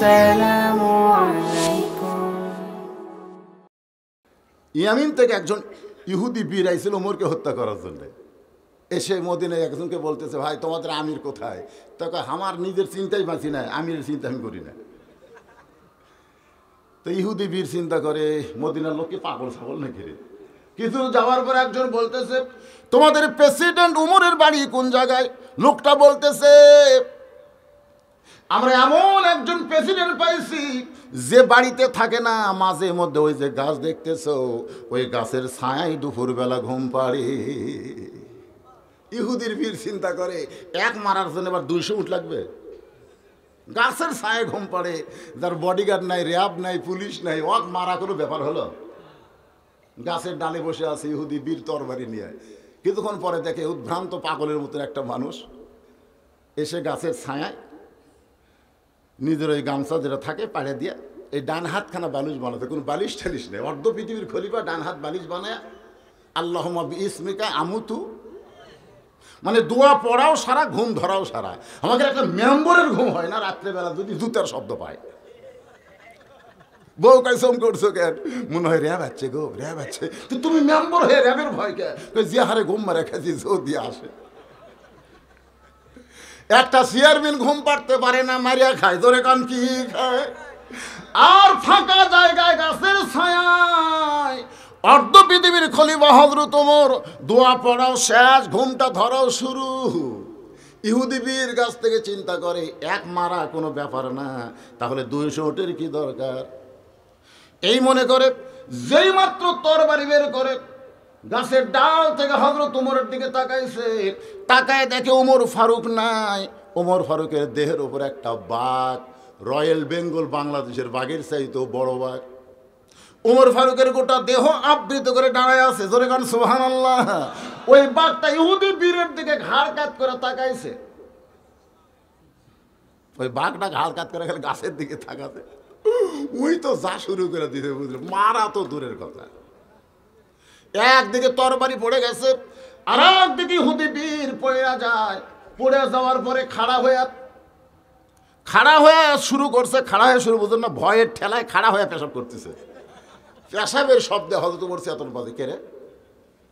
আসসালামু আলাইকুম। ইয়ামিন থেকে একজন ইহুদি বীর আইছিল ওমরকে হত্যা করার জন্য। এসে মদিনায় একজনকে বলতেছে, ভাই তোমাদের আমির কোথায়? তখন আমার নিজের চিন্তাই বাঁচি না, আমিরের চিন্তা আমি করি না। তো ইহুদি বীর চিন্তা করে মদিনার লোককে পাগল ছাগল নাকি রে। কিছু যাওয়ার পর একজন বলতেছে, তোমাদের প্রেসিডেন্ট উমরের বাড়ি কোন জায়গায়? লোকটা বলতেছে, আমরা এমন একজন প্রেসিডেন্ট পাইছি যে বাড়িতে থাকে না, মাঝে মধ্যে ওই যে গাছ দেখতেছো ওই গাছের ছায়ায় দুপুরবেলা ঘুম পাড়ে। ইহুদির বীর চিন্তা করে এক মারার জন্য আবার 200 উট লাগবে। গাছের ছায়ায় ঘুম পাড়ে, যার বডিগার্ড নাই, র্যাব নাই, পুলিশ নাই, ওয়াক মারা কোনো ব্যাপার হলো? গাছের ডালে বসে আছে ইহুদি বীর তরবারি নিয়ে। কিছুক্ষণ পরে দেখে উদ্ভ্রান্ত পাগলের মতো একটা মানুষ এসে গাছের ছায়ায় নিজের ওই গামছা যেটা থাকে পাড়ে দিয়ে এই ডান হাতখানা বালিশ বানাতে, কোনো বালিশ ঠালিশ নেই, অর্ধ পৃথিবীর খলিফা ডান হাত বালিশ বানায় আল্লাহুম্মা বিইসমিকা আমুতু, মানে দোয়া পড়াও সারা, ঘুম ধরাও সারা। আমাদের একটা মেম্বরের ঘুম হয় না রাত্রেবেলা যদি জুতার শব্দ পায়। বউ কাইসম করছো কেন? মনে হয় র্যাব আছে গো, র্যাব আছে। তো তুমি মেম্বর হয়ে র্যাবের ভয় কে? যে হারে ঘুম মারে খেয়েছি যদি আসে। একটা চেয়ারম্যান ঘুম পাড়তে পারে না, মারিয়া খায়, ধরে কান কি খায়? আর ফাঁকা জায়গায় গাছের ছায়ায় অর্ধ পৃথিবীর খলিফা হযরত ওমর দোয়া পড়াও শেষ, ঘুমটা ধরাও শুরু। ইহুদি বীর গাছ থেকে চিন্তা করে এক মারা কোনো ব্যাপার না, তাহলে 200 উটের কি দরকার? এই মনে করে যেই মাত্র তরবারি বের করে গাছের ডাল থেকে হযরত ওমরের দিকে তাকাইছে, তাকায় দেখে ওমর ফারুক নাই। ওমর ফারুকের দেহের উপর একটা বাঘ, রয়্যাল বেঙ্গল বাংলাদেশের বাঘের চাইতেও বড় বাঘ। ওমর ফারুকের গোটা দেহ আবৃত করে দাঁড়ায় আছে, জোরে গান সুবহানাল্লাহ। ওই বাঘটা ইহুদি বীরের দিকে ঘাড় কাত করে তাকাইছে। ওই বাঘটা ঘাড় কাত করে খালি গাছের দিকে তাকাতে, ওই তো যা শুরু করে দিতে, বুঝলো মারা তো দূরের কথা। একদিকে তরবারি পড়ে গেছে, আর একদিকে ইহুদি বীর পড়ে যায়। পড়ে যাওয়ার পরে খাড়া হয়ে শুরু করছে। খাড়া হয়ে শুরু, বুঝলেন না, ভয়ের ঠেলায় খাড়া হয়ে পেশাব করতেছে। পেশাবের শব্দে হযরত ওমর চেতন বাজে কে রে,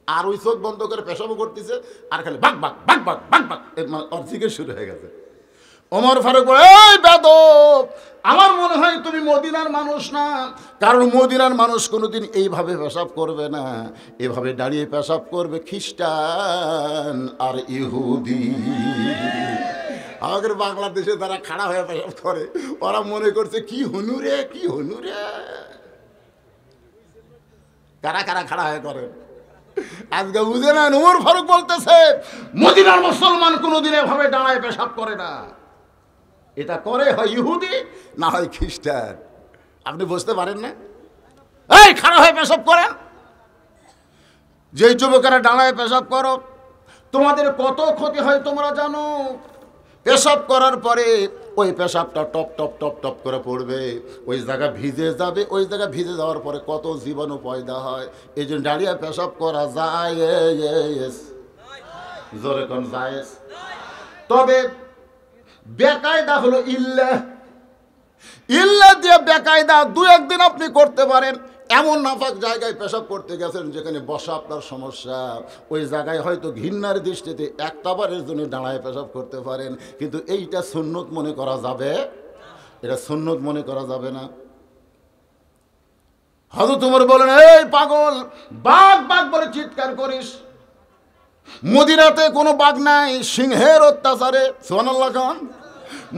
আর ওই চোখ বন্ধ করে পেশাবও করতেছে, আর খালি বাক বাক বাক বাক বাক বাক অর্জিকের শুরু হয়ে গেছে। ওমর ফারুক বলে, এই বেদব, আমার মনে হয় তুমি মদিনার মানুষ না, কারণ মদিনার মানুষ কোনোদিন এইভাবে পেশাব করবে না, এভাবে দাঁড়িয়ে পেশাব করবে খ্রিস্টান আর ইহুদি। আগের বাংলাদেশে তারা খাড়া হয়ে পেশাব করে, ওরা মনে করছে কি হুনুরে, কি হুনুরে। কারা কারা খাড়া হয়ে করে আজকে বুঝে না। ওমর ফারুক বলতেছে মদিনার মুসলমান কোনোদিন এভাবে দাঁড়ায় পেশাব করে না, এটা করে হয় ইহুদি না হয় খ্রিস্টান। আপনি বুঝতে পারেন না? এই খাড়া হয়ে পেশাব করেন, যেই যুবকেরা দাঁড়ায় পেশাব করো তোমাদের কত ক্ষতি হয় তোমরা জানো? পেশাব করার পরে ওই পেশাবটা টপ টপ টপ টপ করে পড়বে, ওই জায়গা ভিজে যাবে, ওই জায়গা ভিজে যাওয়ার পরে কত জীবাণু পয়দা হয়। এই জন্য দাঁড়িয়ে পেশাব করা যায়, জোরে কোন যায়। তবে বেকায়দা হলো ইল্লা দিয়ে বেকায়দা 2-1 দিন আপনি করতে পারেন। এমন নাপাক জায়গায় পেশাব করতে গেছেন যেখানে বসা আপনার সমস্যা, ওই জায়গায় হয়তো ঘৃণার দৃষ্টিতে একটাবারের জন্য দাঁড়ায় পেশাব করতে পারেন, কিন্তু এইটা সুন্নত মনে করা যাবে, এটা সুন্নত মনে করা যাবে না। হযরত ওমর বলেন, এই পাগল, বাঘ বাঘ বলে চিৎকার করিস, মদিনাতে কোনো বাঘ নাই, সিংহের অত্যাচারে, সুবহানাল্লাহ খান,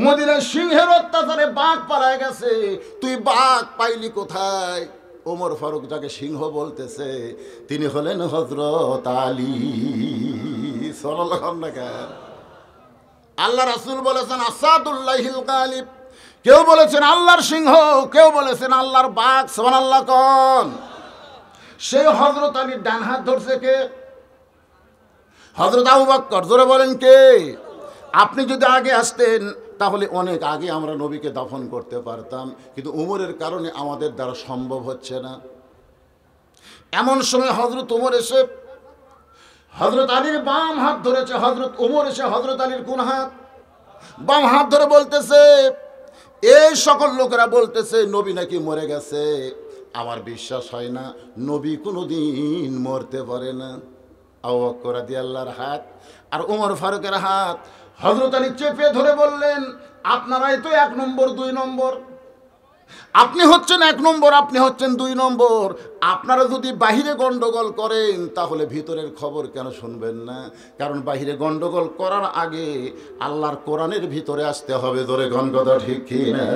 মদিনায় সিংহের অত্যাচারে বাঘ পালায় গেছে, তুই বাঘ পাইলি কোথায়? ওমর ফারুক যাকে সিংহ বলতেছে তিনি হলেন হযরত আলী, সাল্লাল্লাহু আলাইহি ওয়াসাল্লাম। আল্লাহ রাসূল বলেছেন আসাদুল্লাহিল গালিব, কেউ বলেছেন আল্লাহর সিংহ, কেউ বলেছেন আল্লাহর বাঘ, সুবহানাল্লাহ কোন। সেই হযরত আলীর ডান হাত ধরছে কে? হযরত আবু বকর। জোরে বলেন কে? আপনি যদি আগে আসতেন তাহলে অনেক আগে আমরা নবীকে দাফন করতে পারতাম, কিন্তু উমরের কারণে আমাদের দ্বারা সম্ভব হচ্ছে না। এমন সময় হযরত ওমর এসে হযরত আলীর বাম হাত ধরেছে। হযরত ওমর এসে হযরত আলীর কোন হাত? বাম হাত ধরে বলতেছে, এই সকল লোকেরা বলতেছে নবী নাকি মরে গেছে। আমার বিশ্বাস হয় না, নবী কোনোদিন মরতে পারে না। আবু বকর রাদিয়াল্লাহর হাত আর ওমর ফারুকের হাত হযরত আলী চেপে ধরে বললেন, আপনারাই তো 1 নম্বর 2 নম্বর, আপনি হচ্ছেন 1 নম্বর, আপনি হচ্ছেন 2 নম্বর। আপনারা যদি বাহিরে গন্ডগোল করেন তাহলে ভিতরের খবর কেন শুনবেন না? কারণ বাহিরে গন্ডগোল করার আগে আল্লাহর কোরআনের ভিতরে আসতে হবে। জোরে কোন কথা ঠিক কি না?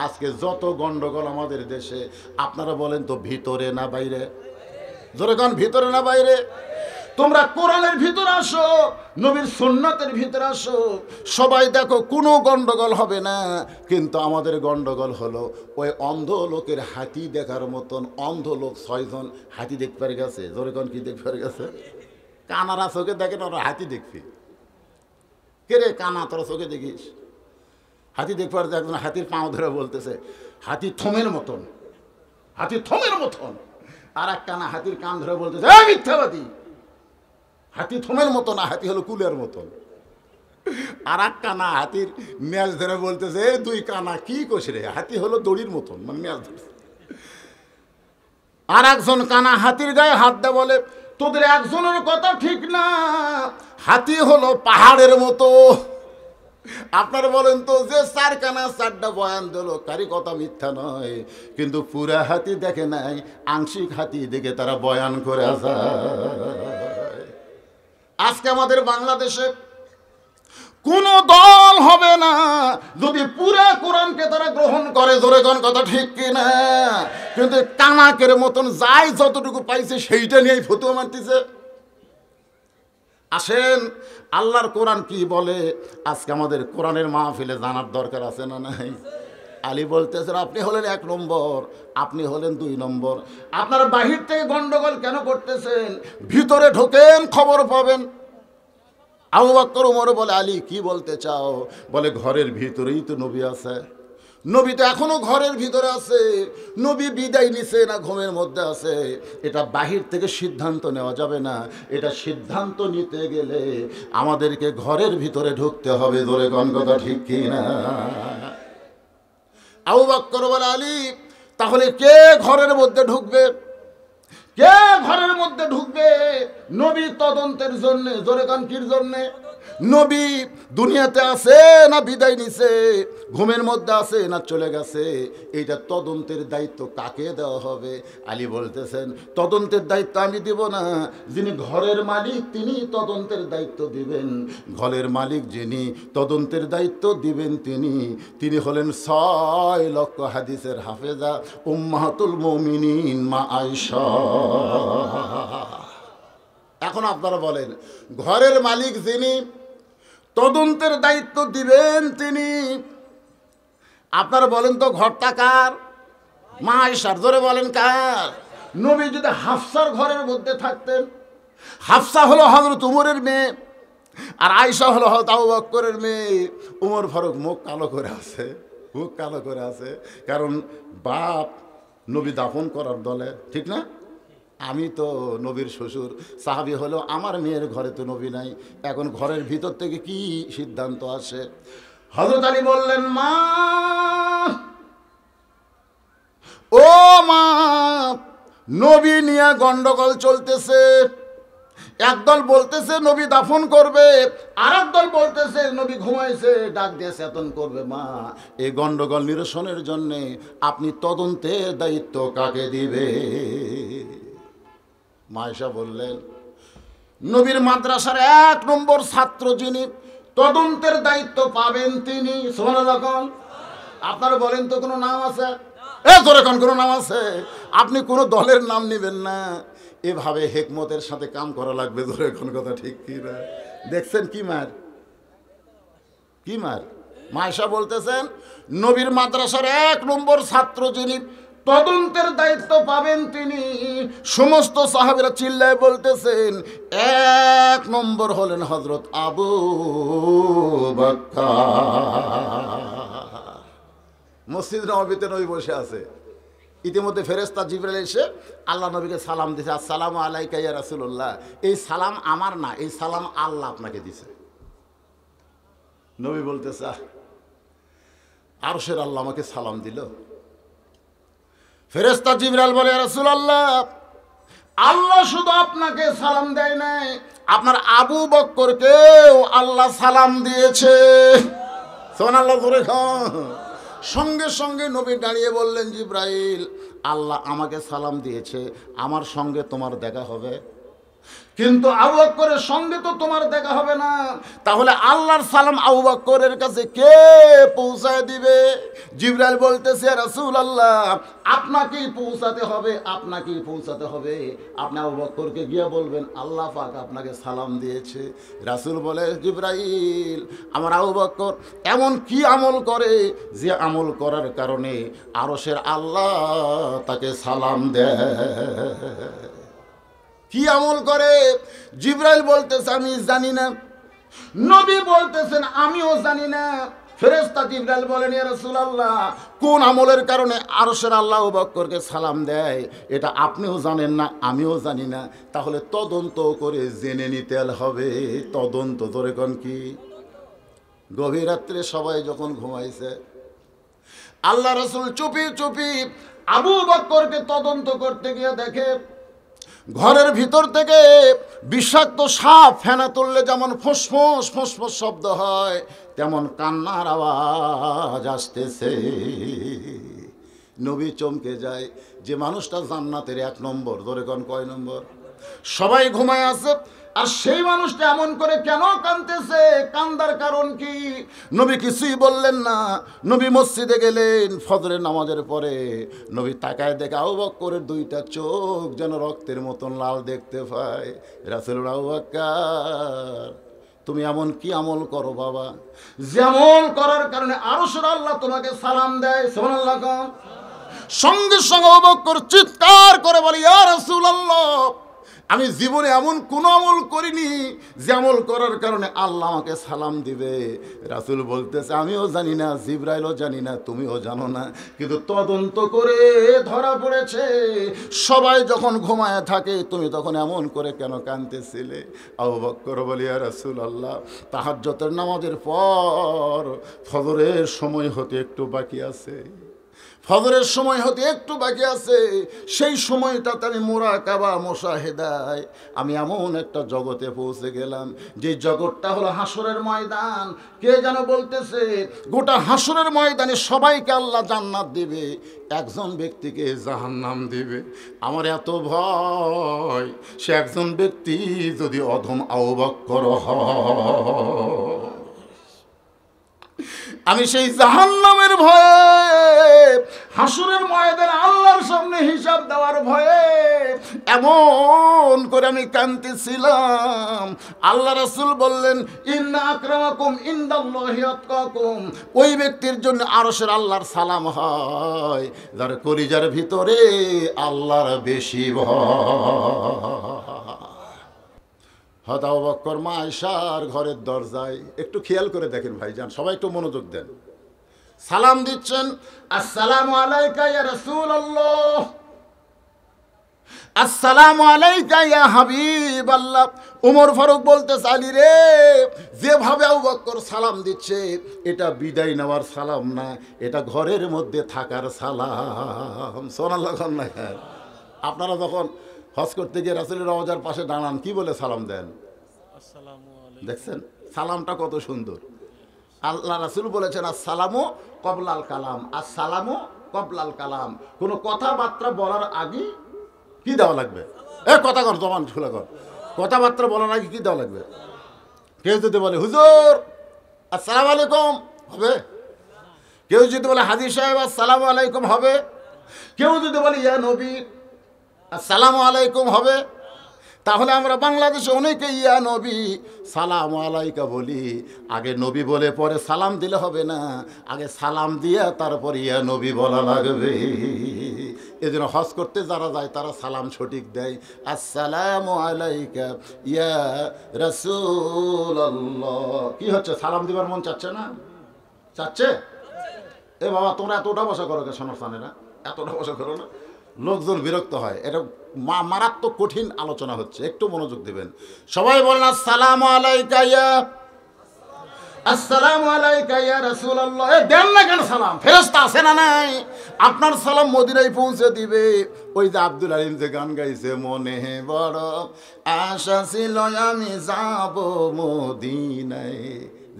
আজকে যত গন্ডগোল আমাদের দেশে, আপনারা বলেন তো ভিতরে না বাইরে? জোরে কোন ভিতরে না বাইরে? তোমরা কোরআনের ভিতরে আসো, নবীর সুন্নাতের ভিতরে আসো, সবাই দেখো কোনো গন্ডগোল হবে না। কিন্তু আমাদের গন্ডগোল হলো ওই অন্ধ লোকের হাতি দেখার মতন। অন্ধ লোক 6 জন হাতি দেখতে পারে গেছে। জোরে কোন কি দেখতে পারে গেছে? কানারা চোখে দেখেন, ওরা হাতি দেখবি কে রে? কানা তোরা চোখে দেখিস? হাতি দেখতে পারে। একজন হাতির পাও ধরে বলতেছে হাতি থমের মতন, হাতি থমের মতন। আর এক কানা হাতির কান ধরে বলতেছে এই মিথ্যাবাদী, হাতি থমের মতো না, হাতি হলো কুলের মতন। আর এক কানা হাতির ম্যাচ ধরে বলতেছে এই 2 কানা কি কোষ রে, হাতি হলো দড়ির মতন, মানে ম্যাচ ধরছে। আর একজন কানা হাতির গায়ে হাত দেয় বলে তোদের একজনের কথা ঠিক না, হাতি হলো পাহাড়ের মতো। আপনারা বলেন তো, যে 4 কানা 4টা বয়ান দিল, কারি কথা মিথ্যা নয়, কিন্তু পুরা হাতি দেখে নাই, আংশিক হাতি দেখে তারা বয়ান করে আসা। আজকে আমাদের বাংলাদেশে কোন দল হবে না যদি পুরা কোরআনকে তারা গ্রহণ করে। জোরে কোন কথা ঠিক কিনা? কিন্তু কানাকের মতন যাই যতটুকু পাইছে সেইটা নিয়েই ফতুয়া মারতেছে। আসেন আল্লাহর কোরআন কি বলে আজকে আমাদের কোরআনের মাহফিলে জানার দরকার আছে না নাই? আলী বলতেছেন আপনি হলেন 1 নম্বর, আপনি হলেন 2 নম্বর। আপনারা বাহির থেকে গন্ডগোল কেন করতেছেন? ভিতরে ঢোকেন, খবর পাবেন। আবু বকর ওমর বলে আলী কি বলতে চাও? বলে ঘরের ভিতরেই তো নবী আছে। নবী তো এখনো ঘরের ভিতরে আছে। নবী বিদায় নিছে না ঘুমের মধ্যে আছে? এটা বাহির থেকে সিদ্ধান্ত নেওয়া যাবে না। এটা সিদ্ধান্ত নিতে গেলে আমাদেরকে ঘরের ভিতরে ঢুকতে হবে। ধরে কোন কথা ঠিক কি না? আবু বকর বলে আলী তাহলে কে ঘরের মধ্যে ঢুকবে? কে ঘরের মধ্যে ঢুকবে? নবী তদন্তের জন্য। জোরে কান কির জন্য? নবী দুনিয়াতে আছে না বিদায় নিছে, ঘুমের মধ্যে আছে না চলে গেছে, এইটা তদন্তের দায়িত্ব কাকে দেওয়া হবে? আলী বলতেছেন তদন্তের দায়িত্ব আমি দিব না, যিনি ঘরের মালিক তিনি তদন্তের দায়িত্ব দিবেন। ঘরের মালিক যিনি তদন্তের দায়িত্ব দিবেন তিনি হলেন 6 লক্ষ হাদিসের হাফেজা উম্মাহাতুল মুমিনিন মা আয়েশা। এখন আপনারা বলেন ঘরের মালিক যিনি তদন্তের দায়িত্ব দিবেন তিনি, আপনারা বলেন তো ঘরটা কার? মা আয়েশার। জোরে বলেন কার? নবী যদি হাফসার ঘরের মধ্যে থাকতেন, হাফসা হলো হযরত উমরের মেয়ে আর আয়েশা হলো হযরত আবু বকরের মেয়ে। উমর ফারুক মুখ কালো করে আছে, মুখ কালো করে আছে, কারণ বাপ নবী দাফন করার দলে, ঠিক না? আমি তো নবীর শ্বশুর, সাহাবী হলো আমার মেয়ের ঘরে তো নবী নাই। এখন ঘরের ভিতর থেকে কি সিদ্ধান্ত আসে? হযরত আলী বললেন মা, ও মা, নবী নিয়ে গন্ডগোল চলতেছে। একদল বলতেছে নবী দাফন করবে, আর একদল বলতেছে নবী ঘুমাইছে, ডাক দিয়ে চেতন করবে। মা, এই গন্ডগোল নিরসনের জন্য আপনি তদন্তের দায়িত্ব কাকে দিবে? মা আয়েশা বললেন নবীর মাদ্রাসার 1 নম্বর ছাত্র যিনি তদন্তের দায়িত্ব পাবেন তিনি। সুবহানাল্লাহ। আপনারা বলেন তো কোনো নাম আছে? জোরে কোন কোনো নাম আছে? আপনি কোনো দলের নাম নেবেন না, এভাবে হিকমতের সাথে কাম করা লাগবে। জোরে কোন কথা ঠিক কি না? দেখছেন কি মার, কি মার? মা আয়েশা বলতেছেন নবীর মাদ্রাসার 1 নম্বর ছাত্র যিনি তদন্তের দায়িত্ব পাবেন তিনি। সমস্ত সাহাবীরা চিল্লায় বলতেছেন 1 নম্বর হলেন হযরত আবু বকর। মসজিদ নববীতে নবী বসে আছে, ইতিমধ্যে ফেরেশতা জিবরাইল এসে আল্লাহ নবীকে সালাম দিয়েছে, আসসালামু আলাইকা ইয়া রাসূলুল্লাহ। এই সালাম আমার না, এই সালাম আল্লাহ আপনাকে দিছে। নবী বলতেছে আরশের আল্লাহ আমাকে সালাম দিল। ফেরেশতা জিবরাইল বলে, ইয়া রাসূলুল্লাহ, আল্লাহ শুধু আপনাকে সালাম দেয় নাই, আপনার আবু বকরকেও আল্লাহ সালাম দিয়েছে। সুবহানাল্লাহ জোরে খান। সঙ্গে সঙ্গে নবী দাঁড়িয়ে বললেন, জিবরাইল, আল্লাহ আমাকে সালাম দিয়েছে, আমার সঙ্গে তোমার দেখা হবে, কিন্তু আবু বকরের সঙ্গে তো তোমার দেখা হবে না। তাহলে আল্লাহর সালাম আবু বকরের কাছে কে পৌঁছায় দিবে? জিবরাইল বলতেছে, রাসূলুল্লাহ, আপনাকেই পৌঁছাতে হবে, আপনাকেই পৌঁছাতে হবে। আপনি আবু বকরকে গিয়ে বলবেন, আল্লাহ পাক আপনাকে সালাম দিয়েছে। রাসূল বলে, জিবরাইল, আমার আবু বকর এমন কি আমল করে যে আমল করার কারণে আরশের আল্লাহ তাকে সালাম দেয়? কি আমল করে? জিবরাইল বলতেছে, আমি জানি না। নবী বলতেছেন, আমিও জানি না। ফেরেশতা জিবরাইল বলেন, ইয়া রাসূলুল্লাহ, কোন আমলের কারণে আরশের আল্লাহ আবু বকরকে সালাম দেয় এটা আপনিও জানেন না, আমিও জানি না। তাহলে তদন্ত করে জেনে নিতে হবে। তদন্ত ধরে কোন কি? গভীর রাত্রে সবাই যখন ঘুমাইছে, আল্লাহ রাসূল চুপি চুপি আবু বকরকে তদন্ত করতে গিয়ে দেখে ঘরের ভিতর থেকে বিষাক্ত সাপ ফেনা তুললে যেমন ফুসফুস ফুসফুস শব্দ হয়, তেমন কান্নার আওয়াজ আসতেছে। নবী চমকে যায়, যে মানুষটা জান্নাতের 1 নম্বর, ধরে কোন কয় নম্বর? সবাই ঘুমায় আছে, আর সেই মানুষটা এমন করে কেন কাঁদতেছে? কান্দার কারণ কি? নবী কিছুই বললেন না। নবী মসজিদে গেলেন ফজরের নামাজের পরে। নবী তাকায় দেখে আবু বকরের 2টা চোখ যেন রক্তের মতন লাল দেখতে পায়। রাসূল, আবু বকর, তুমি এমন কি আমল করো বাবা, যেমন করার কারণে আরশের আল্লাহ তোমাকে সালাম দেয়? সুবহানাল্লাহ। সঙ্গে সঙ্গে আবু বকর চিৎকার করে বলে, ইয়া রাসূলুল্লাহ, আমি জীবনে এমন কোন আমল করিনি যে আমল করার কারণে আল্লাহ আমাকে সালাম দিবে। রাসূল বলতেছে, আমিও জানি না, জিবরাইলও জানি না, তুমিও জানো না, কিন্তু তদন্ত করে ধরা পড়েছে। সবাই যখন ঘুমায় থাকে তুমি তখন এমন করে কেন কাঁদতেছিলে? আবু বকর বলে, ইয়া রাসূলুল্লাহ, তাহাজ্জুদের নামাজের পর ফজরের সময় হতে একটু বাকি আছে, ফজরের সময় হতে একটু বাকি আছে, সেই সময়টাতে আমি মুরাকাবা মুশাহেদায় আমি এমন একটা জগতে পৌঁছে গেলাম, যে জগৎটা হলো হাসরের ময়দান। কে যেন বলতেছে, গোটা হাসরের ময়দানে সবাইকে আল্লাহ জান্নাত দিবে, একজন ব্যক্তিকে জাহান্নাম দিবে। আমার এত ভয়, সে একজন ব্যক্তি যদি অধম আবু বকর হয়, আমি সেই জাহান্নামের ভয়ে, হাসরের ময়দানে আল্লাহর সামনে হিসাব দেওয়ার ভয়ে এমন করে আমি কাঁদতেছিলাম। আল্লাহ রাসূল বললেন, ইন্না আকরামাকুম ইনদাল্লাহি আতকাকুম, ওই ব্যক্তির জন্য আরশের আল্লাহর সালাম হয় যার কলিজার ভিতরে আল্লাহর বেশি ভয়। হযরত আবু বকর মা আয়েশার ঘরের দরজায়, একটু খেয়াল করে দেখেন ভাইজান, সবাই একটু মনোযোগ দেন। সালাম দিচ্ছেন, আসসালামু আলাইকা ইয়া রাসূলুল্লাহ, আসসালামু আলাইকা ইয়া হাবিবাল্লাহ। ওমর ফারুক বলতেছে, আলী রে, যেভাবে আবু বকর সালাম দিচ্ছে এটা বিদায় নেওয়ার সালাম না, এটা ঘরের মধ্যে থাকার সালাম। সুবহানাল্লাহ। আপনারা যখন হজ করতে গিয়ে রাসূলের রওজার পাশে দাঁড়ান, কি বলে সালাম দেন? দেখছেন সালামটা কত সুন্দর। আল্লাহ রাসূল বলেছেন, আসসালামু কবলাল কালাম, আসসালামু কবলাল কালাম। কোনো কথাবার্তা বলার আগে কি দেওয়া লাগবে? কথা কর, জবান খোলা কর। কথাবার্তা বলার আগে কি দেওয়া লাগবে? কেউ যদি বলে, হুজুর আসসালামু আলাইকুম, হবে? কেউ যদি বলে, হাজী সাহেব আসসালামু আলাইকুম, হবে? কেউ যদি বলে, ইয়া নবী আসসালামু আলাইকুম, হবে? তাহলে আমরা বাংলাদেশে অনেকে ইয়া নবী সালাম আলাইকা বলি। আগে নবী বলে পরে সালাম দিলে হবে না, আগে সালাম দিয়া তারপর ইয়া নবী বলা লাগবে। এজন্য হজ করতে যারা যায় তারা সালাম সঠিক দেয়, আসসালামু আলাইকা ইয়া রাসূলুল্লাহ। কি হচ্ছে, সালাম দিবার মন চাচ্ছে না? চাচ্ছে? এ বাবা, তোমরা এতটা বসা করো কে? সমস্যানেরা এতটা বসা করো না, লোকজন বিরক্ত হয়। এটা মারাত্মক কঠিন আলোচনা হচ্ছে, একটু মনোযোগ দিবেন। সবাই বলেন, আসসালামু আলাইকা ইয়া, আসসালামু আলাইকা ইয়া রাসূলুল্লাহ। দেন না কেন সালাম? ফেরেশতা আছে না নাই? আপনার সালাম মদিনায় পৌঁছে দিবে। ওই যে আব্দুল আলিম যে গান গাইছে, মনে বড় আশা ছিল আমি যাব মদিনায়।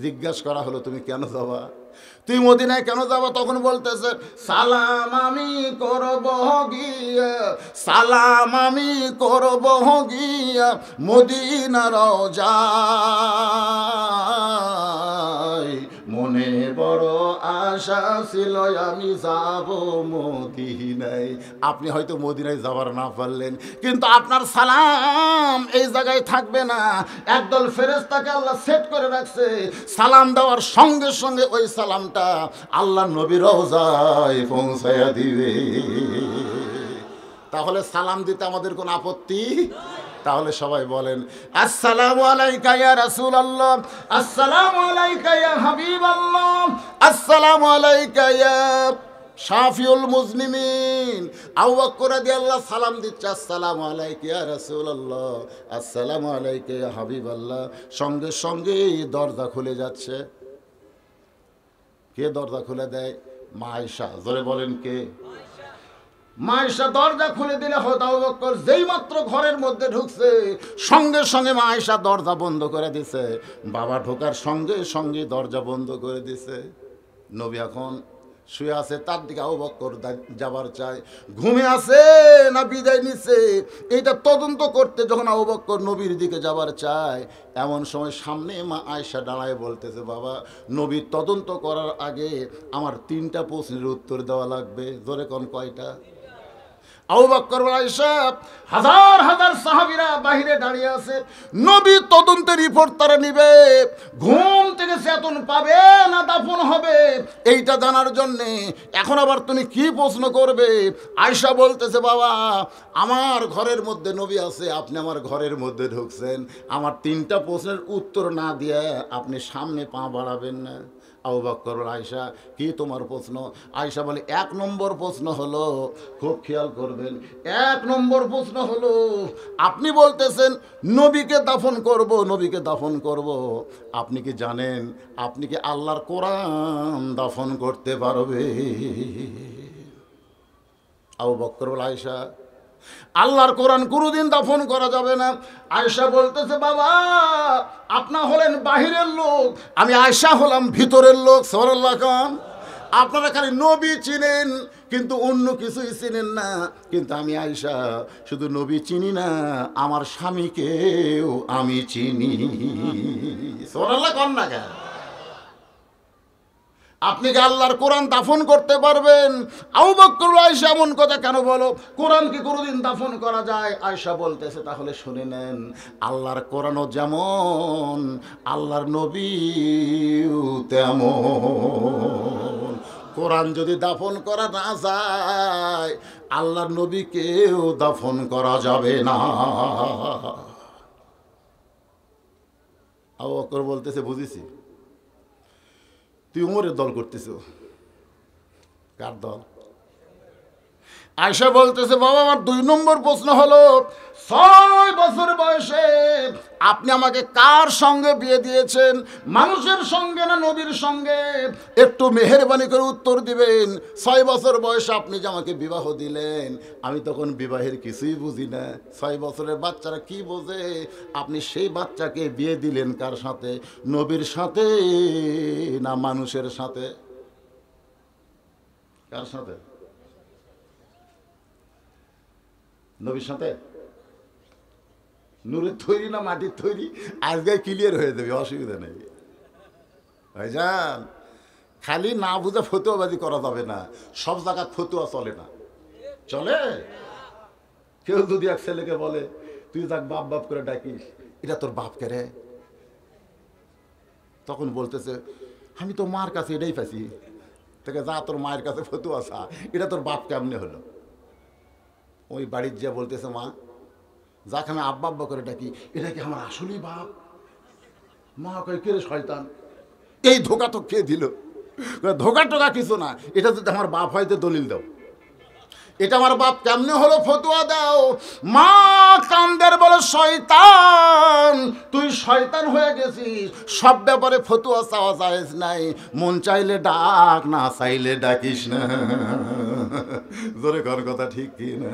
জিজ্ঞাসা করা হলো তুমি কেন যাবা, তুই মদিনায় কেন যাবা? তখন বলতেছে সালাম আমি করব গিয়া, সালাম আমি করব গিয়া মদিনার রওজায়। মনে বড় আশা ছিল আমি যাব মদিনায়। আপনি হয়তো মদিনায় যাবার না পারলেন, কিন্তু আপনার সালাম এই জায়গায় থাকবে না। একদল ফেরেশতাকে আল্লাহ সেট করে রাখছে, সালাম দেওয়ার সঙ্গে সঙ্গে ওই সালামটা আল্লাহ নবীর রওজায় পৌঁছায়া দিবে। তাহলে সালাম দিতে আমাদের কোনো আপত্তি? তাহলে সবাই বলেন আসসালামু আলাইকা ইয়া রাসূলুল্লাহ, আসসালামু আলাইকা ইয়া হাবিবাল্লাহ, আসসালামু আলাইকা ইয়া শাফিউল মুজলিমিন। আবু বকর রাদিয়াল্লাহু সালাম দিচ্ছে আসসালামু আলাইকা ইয়া রাসূলুল্লাহ, আসসালামু আলাইকা ইয়া হাবিবাল্লাহ। সঙ্গে সঙ্গে দরজা খুলে যাচ্ছে। কে দরজা খুলে দেয়? মা আয়েশা। জোরে বলেন কে? মা আয়েশা দরজা খুলে দিলে হয়তো আবু বকর যেই মাত্র ঘরের মধ্যে ঢুকছে, সঙ্গে সঙ্গে মা আয়েশা দরজা বন্ধ করে দিছে। বাবা ঢোকার সঙ্গে সঙ্গে দরজা বন্ধ করে দিছে। নবী এখন শুয়ে আছে, তার দিকে আবু বকর যাবার চায়। ঘুমে আছে না বিদায় নিছে, এইটা তদন্ত করতে যখন আবু বকর নবীর দিকে যাবার চায়, এমন সময় সামনে মা আয়েশা দাঁড়ায় বলতেছে, বাবা নবীর তদন্ত করার আগে আমার 3টা প্রশ্নের উত্তর দেওয়া লাগবে। জোরে কোন কয়টা? আবু বকর আয়েশা হাজার হাজার সাহাবীরা বাহিরে দাঁড়িয়ে আছে। নবী তদন্তের রিপোর্ট তারা নিবে, ঘুম থেকে চেতন পাবে না দাফন হবে এইটা জানার জন্যে। এখন আবার তুমি কি প্রশ্ন করবে? আয়েশা বলতেছে, বাবা আমার ঘরের মধ্যে নবী আছে, আপনি আমার ঘরের মধ্যে ঢুকছেন, আমার 3টা প্রশ্নের উত্তর না দিয়ে আপনি সামনে পা বাড়াবেন না। আবু বকর আয়েশা, কি তোমার প্রশ্ন? আয়েশা বলে, 1 নম্বর প্রশ্ন হলো, খুব খেয়াল করবেন, 1 নম্বর প্রশ্ন হলো, আপনি বলতেছেন নবীকে দাফন করব, নবীকে দাফন করব। আপনি কি জানেন, আপনি কি আল্লাহর কোরআন দাফন করতে পারবে? আবু বকর আয়েশা, আল্লাহর কোরআন কোনোদিন দাফন করা যাবে না। আয়েশা বলতেছে, বাবা আপনি হলেন বাহিরের লোক, আমি আয়েশা হলাম ভিতরের লোক। সুবহানাল্লাহ খান। আপনারা খালি নবী চিনেন কিন্তু অন্য কিছুই চিনেন না, কিন্তু আমি আয়েশা শুধু নবী চিনি না, আমার স্বামীকেও আমি চিনি। সুবহানাল্লাহ খান না কেন? আপনি কি আল্লাহর কোরআন দাফন করতে পারবেন? আবু বকর আয়েশা এমন কথা কেন বলো? কোরআন কি কোনোদিন দাফন করা যায়? আয়েশা বলতেছে, তাহলে শুনে নেন, আল্লাহর কোরআনও যেমন, আল্লাহর নবীও তেমন। কোরআন যদি দাফন করা না যায়, আল্লাহর নবীকেও দাফন করা যাবে না। আবু বকর বলতেছে, বুঝেছি, তুই উমরের দল করতেছ। কার দল? আয়েশা বলতেছে, বাবা আমার 2 নম্বর প্রশ্ন হলো, 6 বছর বয়সে আপনি আমাকে কার সঙ্গে বিয়ে দিয়েছেন? মানুষের সঙ্গে না নবীর সঙ্গে? একটু মেহেরবানি করে উত্তর দিবেন। 6 বছর বয়সে আপনি যে আমাকে বিবাহ দিলেন, আমি তখন বিবাহের কিছুই বুঝি না। 6 বছরের বাচ্চারা কি বোঝে? আপনি সেই বাচ্চাকে বিয়ে দিলেন কার সাথে? নবীর সাথে না মানুষের সাথে? কার সাথে? নবীর সাথে। নূরের তৈরি না মাটির তৈরি? আজকে ক্লিয়ার হয়ে যাবে, অসুবিধা নেই ভাইজান। খালি না বুঝে ফতুয়াবাজি করা যাবে না। সব জায়গায় ফতুয়া চলে না। চলে? কেউ যদি এক ছেলেকে বলে তুই যাক বাপ বাপ করে ডাকিস, এটা তোর বাপ কে রে? তখন বলতেছে, আমি তো মার কাছে এটাই পাইছি। থেকে যা তোর মায়ের কাছে ফতুয়া চা, এটা তোর বাপ কেমনে হলো? ওই বাড়ির যে বলতেছে, মা যাকে আমি আব্বা আব্বা করে ডাকি, এটা কি আমার আসলেই বাপ? মা কয়, কে রে শয়তান, এই ধোকা তো কে দিল? ধোকা টোকা কিছু না, এটা যদি আমার বাপ হয় তো দলিল দাও। এটা আমার বাপ কেমনে হলো ফতুয়া দাও। মা কান্দের বলে শয়তান, তুই শয়তান হয়ে গেছিস, সব ব্যাপারে ফতুয়া চাওয়া যায় নাই, মন চাইলে ডাক, না চাইলে ডাকিস না। জোরে কর কথা ঠিক কি না?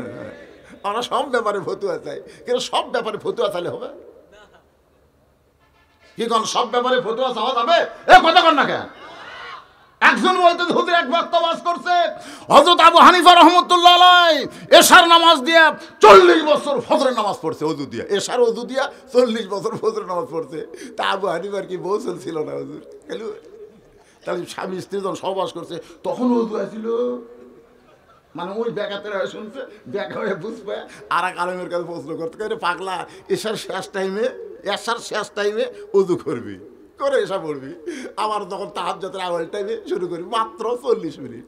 আমরা সব ব্যাপারে ফতুয়া চাই, কিন্তু সব ব্যাপারে ফতুয়া চাইলে হবে কি? কোন সব ব্যাপারে ফতুয়া চাওয়া যাবে? এ কথা কর না কেন? একজন বলতে হুজুর এক বক্তা বাস করছে, হযরত আবু হানিফা রাহমাতুল্লাহ আলাইহি এশার নামাজ দিয়ে 40 বছর ফজরের নামাজ পড়ছে, ওযু দিয়ে, এশার ওযু দিয়া 40 বছর ফজরের নামাজ পড়ছে। তা আবু হানিফার কি বউ ছিল না হুজুর? তাহলে স্বামী স্ত্রী যখন সহবাস করছে তখন ওযু আছিল, মানে ওই ব্যাঘাতেরা শুনছে, ব্যাঘা হয়ে বুঝবে। আর এক আলমের কাছে প্রশ্ন করতে পারে, পাগলা এশার শেষ টাইমে ওযু করবি, করে এসা পড়বি, আবার যখন তাহাজ্জুদের আউয়াল টাইমে শুরু করবি, মাত্র 40 মিনিট।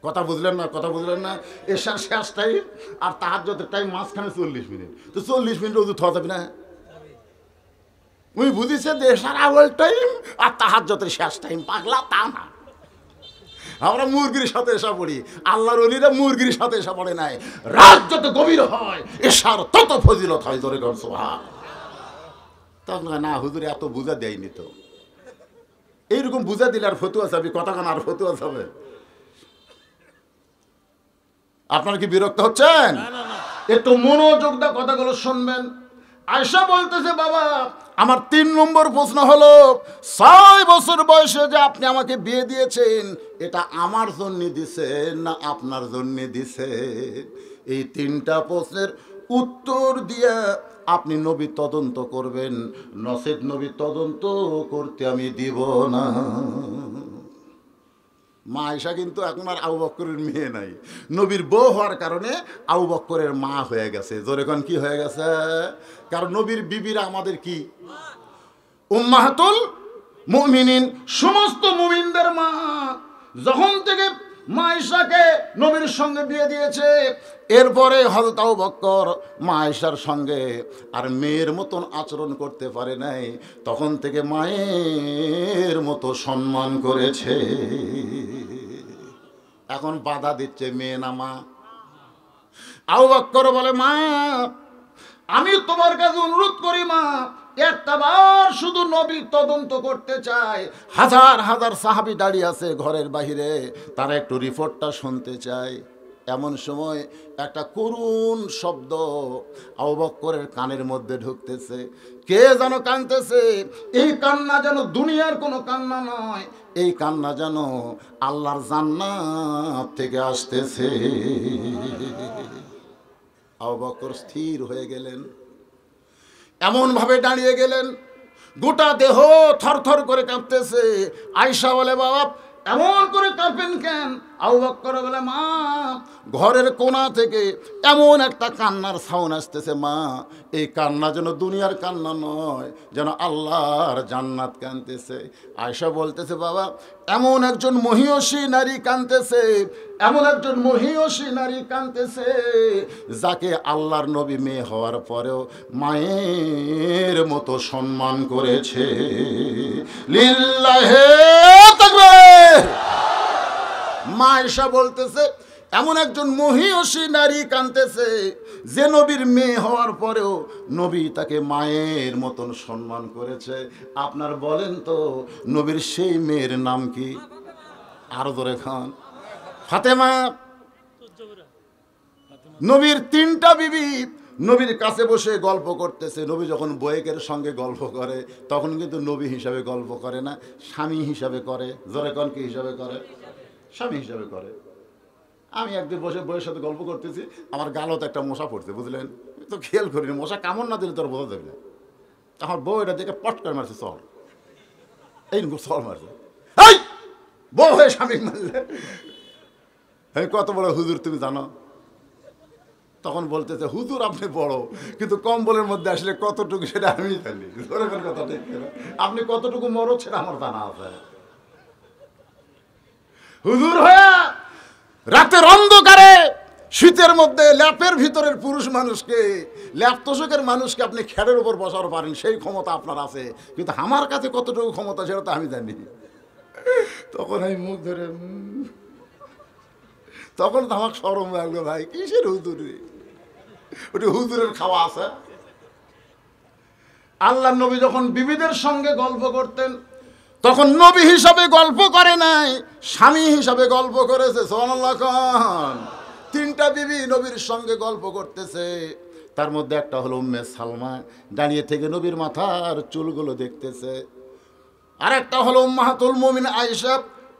কথা বুঝলেন না? কথা বুঝলেন না? এশার শেষ টাইম আর তাহাজ্জুদের টাইম মাঝখানে 40 মিনিট, তো 40 মিনিট ওযু থাকা যাবে না? উনি বুঝিছে যে এশার আউয়াল টাইম আর তাহাজ্জুদের শেষ টাইম, পাগলা তা না। আমরা মুরগির সাথে এসা পড়ি, আল্লাহর ওলিরা মুরগির সাথে এসা পড়ে নাই। রাত যত গভীর হয় এশার তত ফজিলত হয়। জোরে কর সুবহান। তখন না হুজুর এত বুঝা দেয়নি তো, এইরকম বুঝা দিলে আর ফতুয়া যাবে? কথা কান আর ফতুয়া যাবে? আপনারা কি বিরক্ত হচ্ছেন? একটু মনোযোগ দিয়ে কথাগুলো শুনবেন। আয়েশা বলতেছে, বাবা আমার 3 নম্বর প্রশ্ন হলো, 6 বছর বয়সে যে আপনি আমাকে বিয়ে দিয়েছেন, এটা আমার জন্য দিছেন না আপনার জন্য দিছেন? এই 3টা প্রশ্নের উত্তর দিয়ে আপনি নবী তদন্ত করবেন, নসেদ নবী তদন্ত করতে আমি দিব না। মা আয়েশা কিন্তু এখন আর আবু বকরের মেয়ে নাই, নবীর বউ হওয়ার কারণে আবু বকরের মা হয়ে গেছে। জোরে কোন কি হয়ে গেছে? কারণ নবীর বিবিরা আমাদের কি? উম্মাহাতুল মুমিনিন, সমস্ত মুমিনদের মা। যখন থেকে মা আয়েশাকে নবীর সঙ্গে বিয়ে দিয়েছে, এরপরে হযরত আবু বকর মা আয়েশার সঙ্গে আর মেয়ের মতন আচরণ করতে পারে নাই, তখন থেকে মায়ের মতো সম্মান করেছে। এখন বাধা দিচ্ছে মেয়ে না মা। আবু বকর বলে, মা আমি তোমার কাছে অনুরোধ করি মা, একটাবার শুধু নবী তদন্ত করতে চাই। হাজার হাজার সাহাবী দাঁড়িয়ে আছে ঘরের বাহিরে, তারা একটু রিপোর্টটা শুনতে চায়। এমন সময় একটা করুণ শব্দ আবু বকরের কানের মধ্যে ঢুকতেছে। কে যেন কাঁদতেছে। এই কান্না যেন দুনিয়ার কোনো কান্না নয়, এই কান্না যেন আল্লাহর জান্নাত থেকে আসতেছে। আবু বকর স্থির হয়ে গেলেন, এমন ভাবে দাঁড়িয়ে গেলেন, গোটা দেহ থরথর করে কাঁপতেছে। আয়েশা বলে, বাবা এমন করে কাঁপেন কেন? আবু বকর বলে, মা ঘরের কোণা থেকে এমন একটা কান্নার সাউন্ড আসতেছে, মা এই কান্না যেন দুনিয়ার কান্না নয়, যেন আল্লাহর জান্নাত কাঁদতেছে। আয়েশা বলতেছে, বাবা এমন একজন মহিয়সী নারী কাঁদতেছে, এমন একজন মহিয়সী নারী কাঁদতেছে, যাকে আল্লাহর নবী মেয়ে হওয়ার পরেও মায়ের মতো সম্মান করেছে। লিল্লাহে তাকবীর। মা আয়েশা বলতেছে, এমন একজন মহিয়সী নারী কাঁদতেছে, যে নবীর মেয়ে হওয়ার পরেও নবী তাকে মায়ের মতন সম্মান করেছে। আপনার বলেন তো নবীর সেই মেয়ের নাম কি? আরো ধরে খান। ফাতেমা। নবীর 3টা বিবি নবীর কাছে বসে গল্প করতেছে। নবী যখন বয়েকের সঙ্গে গল্প করে তখন কিন্তু নবী হিসাবে গল্প করে না, স্বামী হিসাবে করে। জোরে কোন কি হিসাবে করে? স্বামী হিসাবে করে। আমি একদিন বসে বইয়ের সাথে গল্প করতেছি, আমার গালত একটা মশা পড়ছে, বুঝলেন তো খেয়াল করিনি, মশা কামড় না দিলে তোর বোঝা যাবে না। আমার বউ এটা দেখে পট করে মারছে, চল এইরকম চল মারছে। এই বউ হয়ে স্বামী মারলে কত বড় হুজুর তুমি জানো? তখন বলতেছে, হুজুর আপনি বড়, কিন্তু কম্বলের মধ্যে আসলে কতটুকু সেটা আমি জানি। কথা ঠিক, আপনি কতটুকু মরদ সেটা আমার জানা আছে। হুজুর হয়ে রাতের অন্ধকারে শীতের মধ্যে ল্যাপের ভিতরের পুরুষ মানুষকে, ল্যাপ তোষকের মানুষকে আপনি খেড়ের উপর বসাতে পারেন, সেই ক্ষমতা আপনার আছে, কিন্তু আমার কাছে কতটুকু ক্ষমতা সেটা তো আমি জানি। তখন আমি মুখ ধরে তখন তো আমার শরম লাগলো, ভাই কিসের হুজুরি, ওটি হুজুরের খাওয়া আছে। আল্লাহ নবী যখন বিবিদের সঙ্গে গল্প করতেন তখন নবী হিসাবে গল্প করে নাই, স্বামী হিসাবে গল্প করেছে। সুবহানাল্লাহ খান। 3টা বিবি নবীর সঙ্গে গল্প করতেছে, তার মধ্যে একটা হলো উম্মে সালমা, দাঁড়িয়ে থেকে নবীর মাথার চুলগুলো দেখতেছে। আর একটা হলো উম্মাহাতুল মুমিন আয়েশা,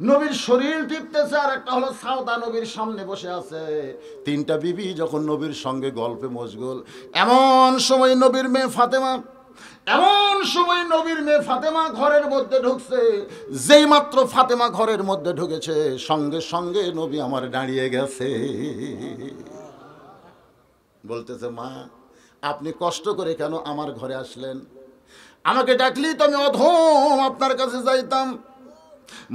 নবীর শরীর টিপতেছে। আর একটা হলো সাউদা, নবীর সামনে বসে আছে। 3টা বিবি যখন নবীর সঙ্গে গল্পে মশগুল, এমন সময় নবীর মেয়ে ফাতেমা ঘরের মধ্যে ঢুকছে। যেই মাত্র ফাতেমা ঘরের মধ্যে ঢুকেছে, সঙ্গে সঙ্গে নবী আমার দাঁড়িয়ে গেছে। বলতেছে, মা আপনি কষ্ট করে কেন আমার ঘরে আসলেন? আমাকে ডাকলি তো আমি অধম আপনার কাছে যাইতাম।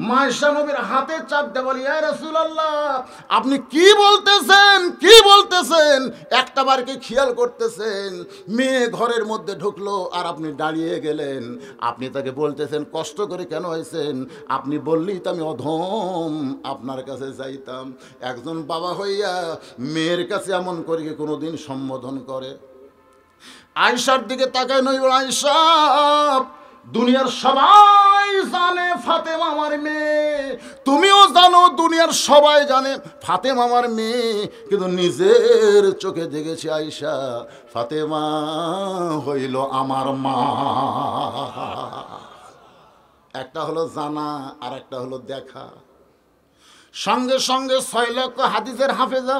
মায়েশা নবীর হাতে চাপ দিয়ে বলি, ইয়া রাসূলুল্লাহ আপনি কি বলতেছেন? একটা বার কি খেয়াল করতেছেন? মেয়ে ঘরের মধ্যে ঢুকলো আর আপনি দাঁড়িয়ে গেলেন। আপনি তাকে বলতেছেন কষ্ট করে কেন হয়েছেন? আপনি বললেই তো আমি অধম আপনার কাছে যাইতাম। একজন বাবা হইয়া মেয়ের কাছে এমন করে কি কোনোদিন সম্বোধন করে? আয়েশার দিকে তাকায় নবী বলেন, আয়েশা দুনিয়ার সবাই জানে ফাতেমা আমার মেয়ে, তুমিও জানো, দুনিয়ার সবাই জানে ফাতেমা আমার মেয়ে, কিন্তু নিজের চোখে দেখেছি আয়েশা ফাতেমা হইল আমার মা। একটা হলো জানা আর একটা হলো দেখা। সঙ্গে সঙ্গে 6 লক্ষ হাদিসের হাফেজা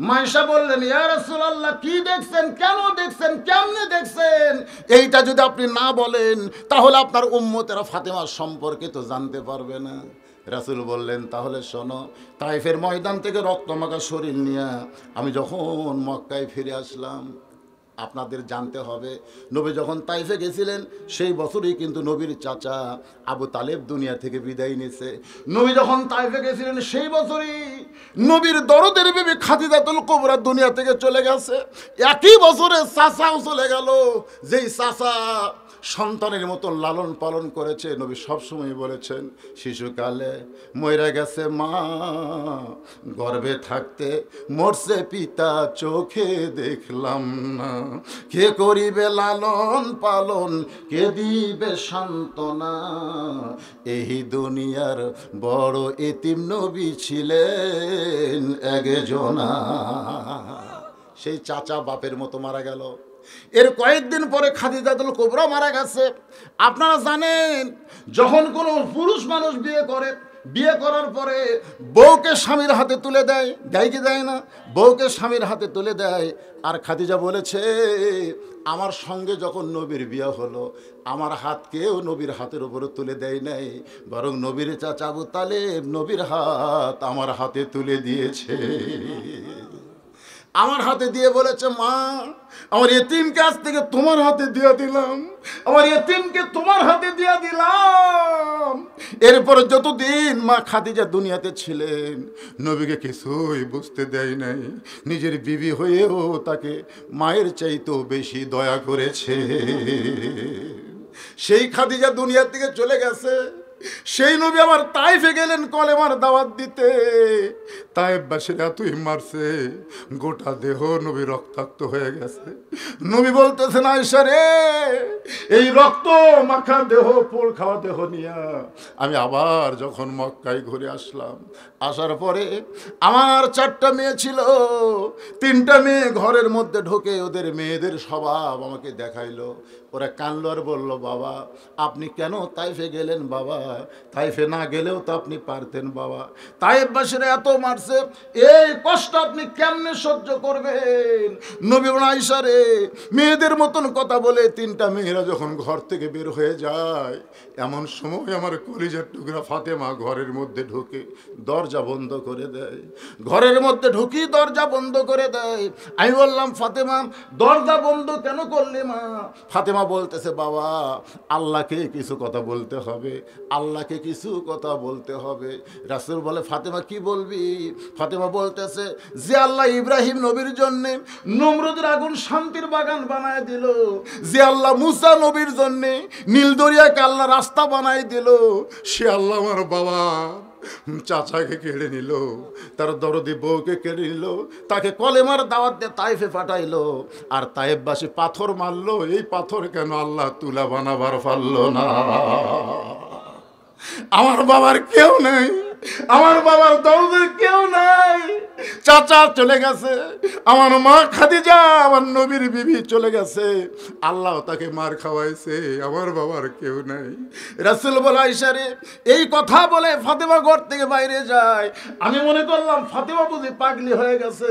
মায়েশা বললেন, ইয়া রাসূলুল্লাহ কি দেখছেন, কেন দেখছেন, কেমনে দেখছেন? এইটা যদি আপনি না বলেন তাহলে আপনার উম্মতেরা ফাতেমার সম্পর্কে তো জানতে পারবে না। রাসূল বললেন, তাহলে শোনো, তাইফের ময়দান থেকে রক্তমাখা শরীর নিয়ে আমি যখন মক্কায় ফিরে আসলাম, আপনাদের জানতে হবে নবী যখন তাইফে গেছিলেন সেই বছরই কিন্তু নবীর চাচা আবু তালেব দুনিয়া থেকে বিদায় নিয়েছে। নবী যখন তাইফে গেছিলেন সেই বছরই নবীর দরদের বিবি খাদিজাতুল কুবরা দুনিয়া থেকে চলে গেছে। একই বছরে চাচাও চলে গেল, যেই চাচা সন্তানের মতন লালন পালন করেছে। নবী সবসময় বলেছেন, শিশুকালে মইরা গেছে মা, গর্ভে থাকতে মরছে পিতা, চোখে দেখলাম না। কে করিবে লালন পালন, কে দিবে সান্ত্বনা, এই দুনিয়ার বড় এতিম নবী ছিলেন একজনা। সেই চাচা বাপের মতো মারা গেল। এর কয়েকদিন পরে খাদিজাতুল কুবরা মারা গেছে। আপনারা জানেন, যখন কোনো পুরুষ মানুষ বিয়ে করে, বিয়ে করার পরে বউকে স্বামীর হাতে তুলে দেয়, দেয় কি দেয় না? বউকে স্বামীর হাতে তুলে দেয়। আর খাদিজা বলেছে, আমার সঙ্গে যখন নবীর বিয়ে হলো আমার হাতকেও নবীর হাতের উপরে তুলে দেয় নাই, বরং নবীর চাচা আবু তালেব নবীর হাত আমার হাতে তুলে দিয়েছে। আমার হাতে দিয়ে বলেছে, মা আমার এতিমকে আজ থেকে তোমার হাতে দিয়ে দিলাম, আমার এতিমকে তোমার হাতে দিয়ে দিলাম। এরপরে যতদিন মা খাদিজা দুনিয়াতে ছিলেন নবীকে কিছুই বুঝতে দেয় নাই। নিজের বিবি হয়েও তাকে মায়ের চাইতেও বেশি দয়া করেছে। সেই খাদিজা দুনিয়া থেকে চলে গেছে, সেই নবী আবার তাইফে গেলেন কলেমার দাওয়াত দিতে। তাইফবাসীরা এতই মারছে, গোটা দেহ নবী রক্তাক্ত হয়ে গেছে। নবী বলতেছেন, আয়েশা রে, এই রক্ত মাখা দেহ, পোড় খাওয়া দেহ নিয়া আমি আবার যখন মক্কায় ঘুরে আসলাম, আসার পরে আমার 4টা মেয়ে ছিল। 3টা মেয়ে ঘরের মধ্যে ঢোকে ওদের মেয়েদের স্বভাব আমাকে দেখাইলো। ওরা কানলো আর বলল, বাবা আপনি কেন তাইফে গেলেন? বাবা তাইফে না গেলেও তো আপনি পারতেন। বাবা তাইফবাসীরা এত মারছে, এই কষ্ট আপনি কেমনে সহ্য করবেন? নবী বলেন, আয়েশা রে, মেয়েদের মতন কথা বলে 3টা মেয়েরা যখন ঘর থেকে বের হয়ে যায়, এমন সময় আমার কলিজার টুকরা ফাতেমা ঘরের মধ্যে ঢুকে দরজা বন্ধ করে দেয়। ঘরের মধ্যে ঢুকি দরজা বন্ধ করে দেয়। আমি বললাম, ফাতেমা দরজা বন্ধ কেন করলে মা? ফাতেমা বলতেছে, বাবা আল্লাহকে কিছু কথা বলতে হবে, আল্লাহ আমাকে কিছু কথা বলতে হবে। রাসূল বলে, ফাতেমা কি বলবি? ফাতেমা বলতেছে, যে আল্লাহ ইব্রাহিম নবীর জন্য নমরুদের আগুন শান্তির বাগান বানায় দিল, যে আল্লাহ মুসা নবীর জন্য নীল দরিয়াকে আল্লাহ রাস্তা বানায় দিল, সে আল্লাহ আমার বাবা চাচাকে কেড়ে নিল, তার দরদি বউকে কেড়ে নিল, তাকে কলেমার দাওয়াত দিয়ে তায়েফে পাঠাইলো, আর তায়েফবাসী পাথর মারলো। এই পাথর কেন আল্লাহ তুলা বানাবার পারলো না? আমার বাবার কেউ নেই, আমার বাবার দরদের কেউ নাই। চাচা চলে গেছে, আমার মা খাদিজা আমার নবীর বিবি চলে গেছে, আল্লাহ তাকে মার খাওয়াইছে, আমার বাবার কেউ নাই। রাসূল বলে, আয়েশা রে, এই কথা বলে ফাতেমা ঘর থেকে বাইরে যায়। আমি মনে করলাম ফাতেমা বুঝি পাগলি হয়ে গেছে,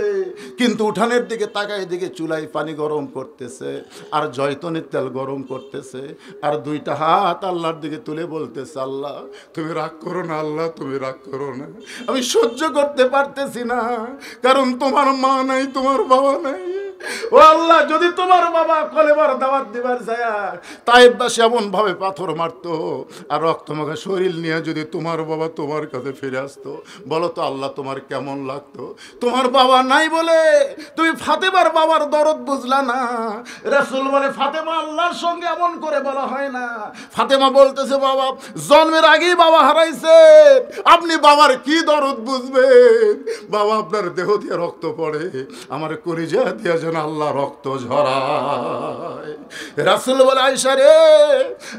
কিন্তু উঠানের দিকে তাকায় দিকে চুলায় পানি গরম করতেছে আর জয়তুনের তেল গরম করতেছে, আর দুইটা হাত আল্লাহর দিকে তুলে বলতেছে, আল্লাহ তুমি রাগ করো না, আল্লাহ তুমি রাগ করো না, আমি সহ্য করতে পারতেছি না, কারণ তোমার মা নাই, তোমার বাবা নাই। ও আল্লাহ, যদি তোমার বাবা কলেমার দাওয়াত দিবার যায় তায়েফবাসী এমন ভাবে পাথর মারতো আর রক্তমাখা শরীর নিয়ে যদি তোমার বাবা তোমার কাছে ফিরে আসতো, বলো তো আল্লাহ তোমার কেমন লাগতো? তোমার বাবা নাই বলে তুমি ফাতেমার বাবার দরদ বুঝলা না। রাসূল বলে, ফাতেমা আল্লাহর সঙ্গে এমন করে বলা হয় না। ফাতেমা বলতেছে, বাবা জন্মের আগেই বাবা হারাইছে, আপনি বাবার কি দরদ বুঝবেন? বাবা আপনার দেহ দিয়ে রক্ত পড়ে, আমার কলিজা দিয়ে যেন আল্লাহ রক্ত ঝরায়। রাসূল বলে, আয়েশা রে,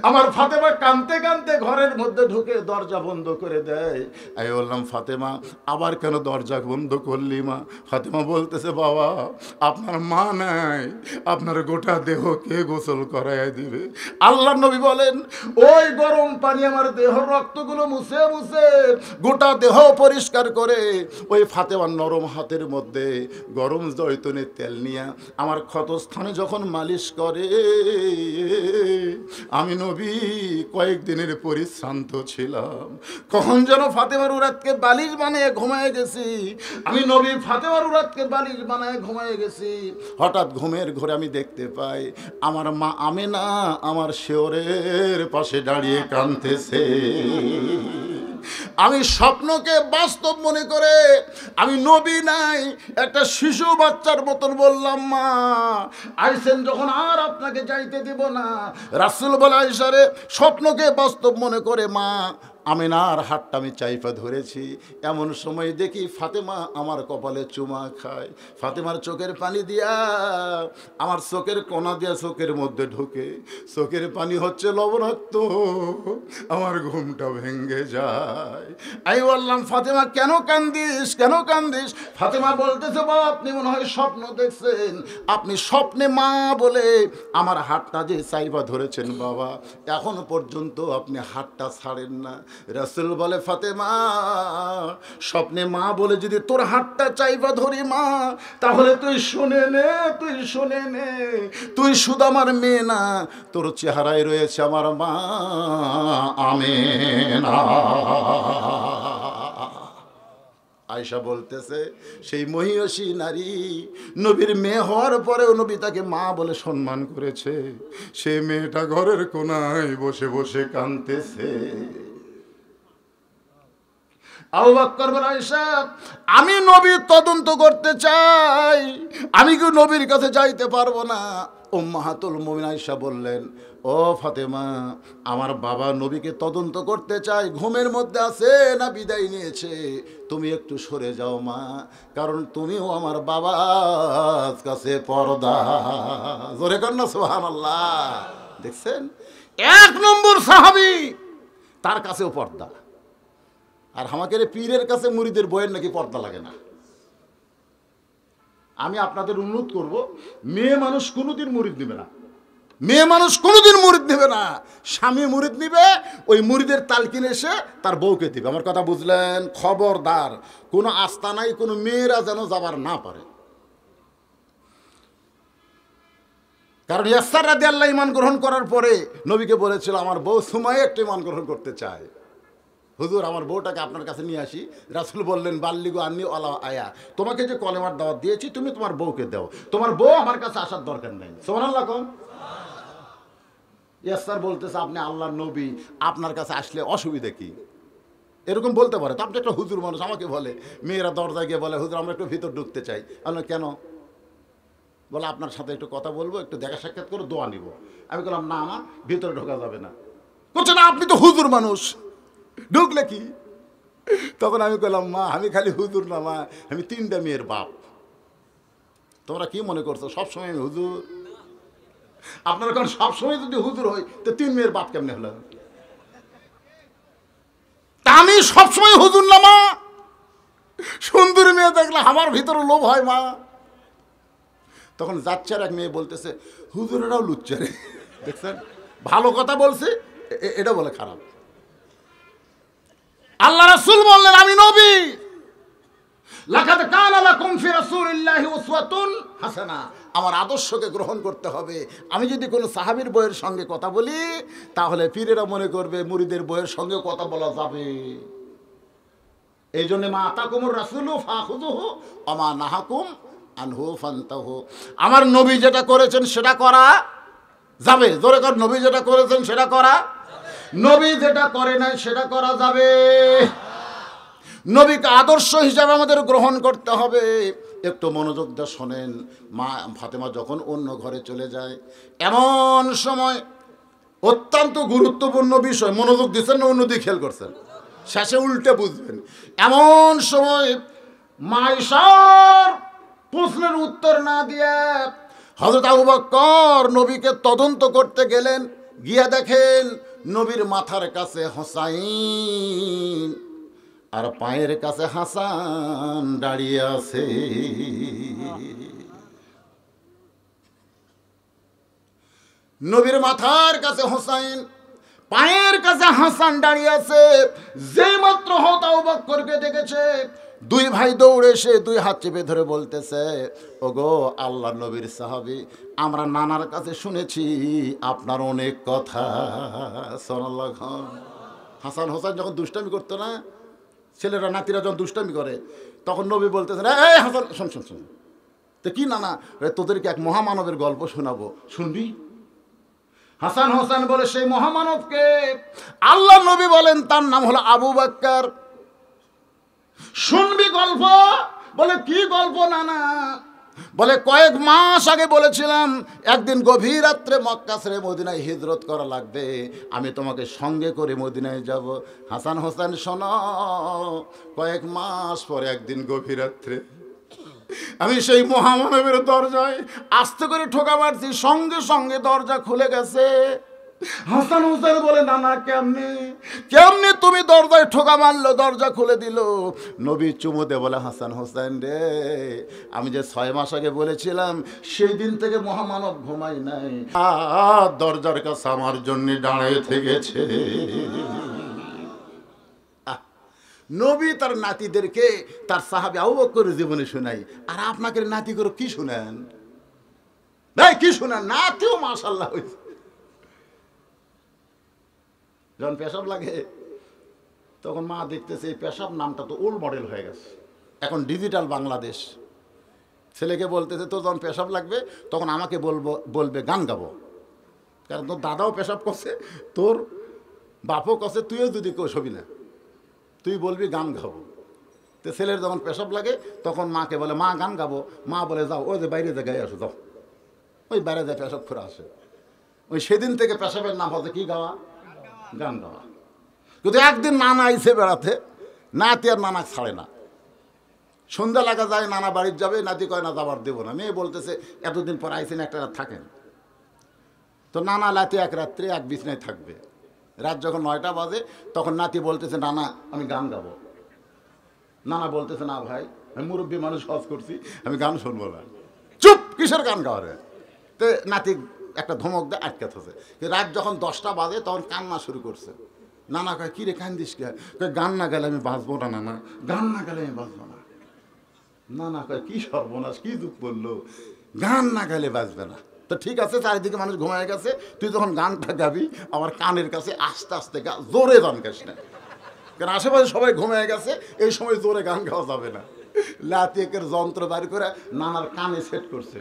আমার ফাতেমা কাঁদতে কাঁদতে ঘরের মধ্যে ঢুকে দরজা বন্ধ করে দেয়। আমি বললাম, ফাতেমা আবার কেন দরজা বন্ধ করলি মা? ফাতেমা বলতেছে, বাবা আপনার মা নাই, আপনার গোটা দেহ কে গোসল করায় দিবে? আল্লাহর নবী বলেন, ওই গরম পানি আমার দেহর রক্তগুলো মুছে মুছে গোটা দেহ পরিষ্কার করে ওই ফাতেমার নরম হাতের মধ্যে গরম জয়তুনের তেল নিয়ে আমার ক্ষতস্থানে যখন মালিশ করে, আমি নবী কয়েকদিনের পরিশ্রান্ত ছিলাম। কখন যেন ফাতেমার উরাতকে বালিশ বানিয়ে ঘুমায় গেছি, আমি নবী ফাতেমার উরাতকে বালিশ বানিয়ে ঘুমায় গেছি। হঠাৎ ঘুমের ঘরে আমি দেখতে পাই আমার মা আমেনা আমার শেওরের পাশে দাঁড়িয়ে কাঁদতেছে। আমি স্বপ্নকে বাস্তব মনে করে আমি নবী নাই, একটা শিশু বাচ্চার মতন বললাম, মা আইসেন যখন আর আপনাকে যাইতে দিব না। রাসূল বলে, আয়েশা রে, স্বপ্নকে বাস্তব মনে করে মা আমিনার হাতটা আমি চাইপা ধরেছি। এমন সময় দেখি ফাতেমা আমার কপালে চুমা খায়। ফাতেমার চোখের পানি দিয়া আমার চোখের কোনা দিয়া চোখের মধ্যে ঢুকে, চোখের পানি হচ্ছে লবণাক্ত, আমার ঘুমটা ভেঙে যায়। আমি বললাম, ফাতেমা কেন কান্দিস, কেন কান্দিস? ফাতেমা বলতেছে, বাবা আপনি মনে হয় স্বপ্ন দেখছেন, আপনি স্বপ্নে মা বলে আমার হাতটা যে চাইপা ধরেছেন বাবা, এখনো পর্যন্ত আপনি হাতটা ছাড়েন না। রাসূল বলে, ফাতেমা স্বপ্নে মা বলে যদি তোর হাতটা চাইবা ধরি মা, তাহলে তুই শুনে নে, তুই শুনে নে, তুই শুধু আমার মেয়ে না, তোর চেহারায় রয়েছে আমার মা আমেনা। আয়েশা বলতেছে, সেই মহিয়সী নারী নবীর মেয়ে হওয়ার পরেও নবী তাকে মা বলে সম্মান করেছে, সে মেয়েটা ঘরের কোনায় বসে বসে কাঁদতেছে। আবু বকর বলে, আয়েশা আমি নবীর তদন্ত করতে চাই, আমি কি নবীর কাছে যাইতে পারবো না? উম্মাহাতুল মুমিনিন আয়েশা বললেন, ও ফাতেমা, আমার বাবা নবীকে তদন্ত করতে চায়, ঘুমের মধ্যে আছে না বিদায় নিয়েছে, তুমি একটু সরে যাও মা, কারণ তুমিও আমার বাবার কাছে পর্দা। জোরে কর না সুবহানাল্লাহ। দেখছেন, 1 নম্বর সাহাবী, তার কাছেও পর্দা। আর আমাকে পীরের কাছে মুরিদের বইয়ের নাকি পর্দা লাগে না। আমি আপনাদের অনুরোধ করব, মেয়ে মানুষ কোনোদিন মুরিদ নেবে না, মেয়ে মানুষ কোনোদিন মুরিদ নেবে না। স্বামী মুরিদ নিবে, ওই মুরিদের তালকিন এসে তার বউকে দিবে। আমার কথা বুঝলেন? খবরদার, কোনো আস্তানায় কোনো মেয়েরা যেন যাবার না পারে। কারণ ইয়াসার রাদিয়াল্লাহু ঈমান গ্রহণ করার পরে নবীকে বলেছিল, আমার বউ সুমাইয়া একটু ঈমান গ্রহণ করতে চায়, হুজুর আমার বউটাকে আপনার কাছে নিয়ে আসি। রাসূল বললেন, বাল্লিগু আন্নি ওয়ালা আয়া, তোমাকে যে কলেমার দাওয়াত দিয়েছি তুমি তোমার বউকে দাও, তোমার বউ আমার কাছে আসার দরকার নেই। সুবহানাল্লাহ। স্যার বলতেছে আপনি আল্লাহর নবী, আপনার কাছে আসলে অসুবিধা কি? এরকম বলতে পারে। তো আপনি একটা হুজুর মানুষ, আমাকে বলে, মেয়েরা দরজায় গিয়ে বলে হুজুর আমরা একটু ভিতর ঢুকতে চাই। আমি কেন? বলে আপনার সাথে একটু কথা বলবো, একটু দেখা সাক্ষাৎ করে দোয়া নিব। আমি বললাম না আমার ভিতরে ঢোকা যাবে না। বলছে না আপনি তো হুজুর মানুষ, ঢুকলে কি? তখন আমি বললাম মা আমি খালি হুজুর না মা, আমি 3টা মেয়ের বাপ। তোমরা কি মনে করছো সবসময় আমি হুজুর? আপনারা কারণ সবসময় যদি হুজুর হই তো 3 মেয়ের বাপ কেমনে হলো? তা আমি সবসময় হুজুর না মা। সুন্দরী মেয়ে দেখলে আমার ভিতরে লোভ হয় মা। তখন যাচ্ছে আর এক মেয়ে বলতেছে হুজুরেরাও লুচ্চে রে। দেখছেন, ভালো কথা বলছে, এটা বলে খারাপ। আল্লাহ রাসূল বললেন আমি নবী, লাকাদ কানা লাকুম ফি রাসূলিল্লাহি উসওয়াতুন হাসানা। আমার আদর্শকে গ্রহণ করতে হবে। আমি যদি কোনো সাহাবীর বইয়ের সঙ্গে কথা বলি তাহলে পীরেরা মনে করবে মুরিদের বইয়ের সঙ্গে কথা বলা যাবে। এই জন্য মা আতাকুমুর রাসূলু ফাখুযুহু ওয়া মা নাহাকুম আনহু ফান্তাহু। আমার নবী যেটা করেছেন সেটা করা যাবে। জোরে কর, নবী যেটা করেছেন সেটা করা, নবী যেটা করে নাই সেটা করা যাবে। নবীকে আদর্শ হিসাবে আমাদের গ্রহণ করতে হবে। একটু মনোযোগ দিয়ে শোনেন। মা ফাতেমা যখন অন্য ঘরে চলে যায়, এমন সময় অত্যন্ত গুরুত্বপূর্ণ বিষয়, মনোযোগ দিচ্ছেন না অন্যদিকে খেয়াল করছেন, শেষে উল্টে বুঝবেন। এমন সময় মা ঈশার প্রশ্নের উত্তর না দিয়ে হযরত আবু বকর নবীকে তদন্ত করতে গেলেন। গিয়া দেখেন নবীর মাথার কাছে হোসাইন আর পায়ের কাছে হাসান দাঁড়িয়ে আছে। নবীর মাথার কাছে হোসাইন, পায়ের কাছে হাসান দাঁড়িয়ে আছে। যেই মাত্র হযরত আবু বকরকে দেখেছে, 2 ভাই দৌড়ে এসে 2 হাত চেপে ধরে বলতেছে ওগো আল্লাহর নবীর সাহাবী, আমরা নানার কাছে শুনেছি আপনার অনেক কথা। সুবহানাল্লাহ। হাসান হোসেন যখন দুষ্টামি করতো না, ছেলেরা নাতিরা যখন দুষ্টামি করে তখন নবী বলতেছেন এই হাসান শোন শোন শোন, তো কি নানা তোদেরকে এক মহামানবের গল্প শোনাবো, শুনবি? হাসান হোসেন বলে সেই মহামানবকে? আল্লাহ নবী বলেন তার নাম হলো আবু বকর। শুনবি গল্প? বলে কি গল্প নানা? বলে কয়েক মাস আগে বলেছিলাম একদিন গভীর রাত্রে মক্কা ছেড়ে মদিনায় হিজরত করা লাগবে, আমি তোমাকে সঙ্গে করে মদিনায় যাব। হাসান হোসেন শোনো, কয়েক মাস পরে একদিন গভীর রাত্রে আমি সেই মহামানবের দরজায় আস্তে করে ঠোকা মারছি, সঙ্গে সঙ্গে দরজা খুলে গেছে। হাসান হোসেন বলে নানা কেমনে কেমনে তুমি দরজায় ঠোকা মারলো, দরজা খুলে দিল? নবী চুমু দে বলে হাসান হোসেন রে, আমি যে 6 মাস আগে বলেছিলাম সেই দিন থেকে মহামানব ঘুমাই নাই, দরজার কাছে আমার জন্য দাঁড়িয়ে থেকেছে। নবী তার নাতিদেরকে তার সাহাবী আবু বকরের জীবনে শোনাই, আর আপনাকে নাতি করে কি শুনেন? ভাই কি শুনেন? নাতিও মাশাআল্লাহ হয়েছে। যখন পেশাব লাগে তখন মা দেখতেছে এই পেশাব নামটা তো ওল্ড মডেল হয়ে গেছে, এখন ডিজিটাল বাংলাদেশ। ছেলেকে বলতেছে তোর যখন পেশাব লাগবে তখন আমাকে বলবে গান গাবো, কারণ তোর দাদাও পেশাব করছে, তোর বাপও করছে, তুইও যদি কেউ ছবি না তুই বলবি গান গাবো। তো ছেলের যখন পেশাব লাগে তখন মাকে বলে মা গান গাবো, মা বলে যাও ওই যে বাইরে যে গায়ে আসো, যাও ওই বাইরে যায় পেশাব করে আসে। ওই সেদিন থেকে পেশাবের নাম হচ্ছে কি গাওয়া? গান গাওয়া। কিন্তু একদিন নানা আইসে বেড়াতে, নাতি আর নানা ছাড়ে না। সন্ধ্যা লাগা যায়, নানা বাড়ির যাবে, নাতি কয় না যাবার দেবো না। মেয়ে বলতেছে এতদিন পর আইসেন একটা রাত থাকেন। তো নানা নাতি এক রাত্রে এক বিছনায় থাকবে। রাত যখন 9টা বাজে তখন নাতি বলতেছে নানা আমি গান গাবো। নানা বলতেছে না ভাই আমি মুরব্বী মানুষ, হজ করছি, আমি গান শুনবো না। চুপ, কিসের গান গাওয়া রে? তো নাতি একটা ধমক দেয়, আটকে থাকে। রাত যখন 10টা বাজে তখন কান্না শুরু করছে। নানা কয় কী রে কান্দিস কে? গান না গেলে আমি বাঁচবো না নানা, গান না গেলে আমি বাঁচবো না। নানা কয় কি সর্বনাশ, কি দুঃখ বললো, গান না গেলে বাঁচবে না। তো ঠিক আছে, চারিদিকে মানুষ ঘুমায় গেছে, তুই যখন গানটা গাবি আমার কানের কাছে আস্তে আস্তে গা, জোরে গান গাস না, কারণ আশেপাশে সবাই ঘুমায় গেছে, এই সময় জোরে গান গাওয়া যাবে না। লাতিকের যন্ত্র বাড়ি করে নানার কানে সেট করছে।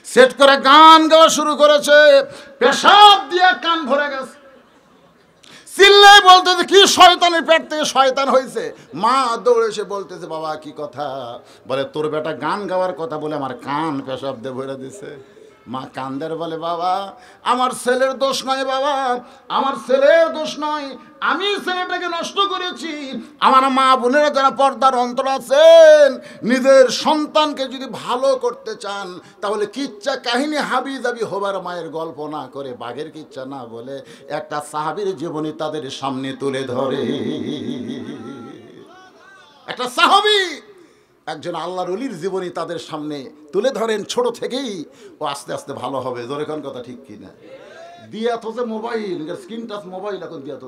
সেট করে গান গাওয়া শুরু করেছে, পেশাব দিয়ে কান ভরে গেছে। চিল্লাই বলতেছে কি শয়তানের পেট থেকে শয়তান হয়েছে। মা দৌড়ে এসে বলতেছে বাবা কি কথা? বলে তোর বেটা গান গাওয়ার কথা বলে আমার কান পেশাব দিয়ে ভরে দিছে। মা কান্দের বলে বাবা আমার ছেলের দোষ নয়, বাবা আমার ছেলের দোষ নয়, আমি ছেলেটাকে নষ্ট করেছি। আমার মা বোনেরা যারা পর্দার অন্তর আছেন, নিজের সন্তানকে যদি ভালো করতে চান তাহলে কিচ্ছা কাহিনী হাবি জাবি হবার মায়ের গল্প না করে, বাঘের কিচ্ছা না বলে একটা সাহাবীর জীবনী তাদের সামনে তুলে ধরে। একটা সাহাবী একজন আল্লাহর ওলির জীবনী তাদের সামনে তুলে ধরেন, ছোট থেকেই ও আস্তে আস্তে ভালো হবে। জোরে কোন কথা ঠিক কিনা? দিয়া তো যে মোবাইল, স্ক্রিন টাচ মোবাইল এখন দিয়া তো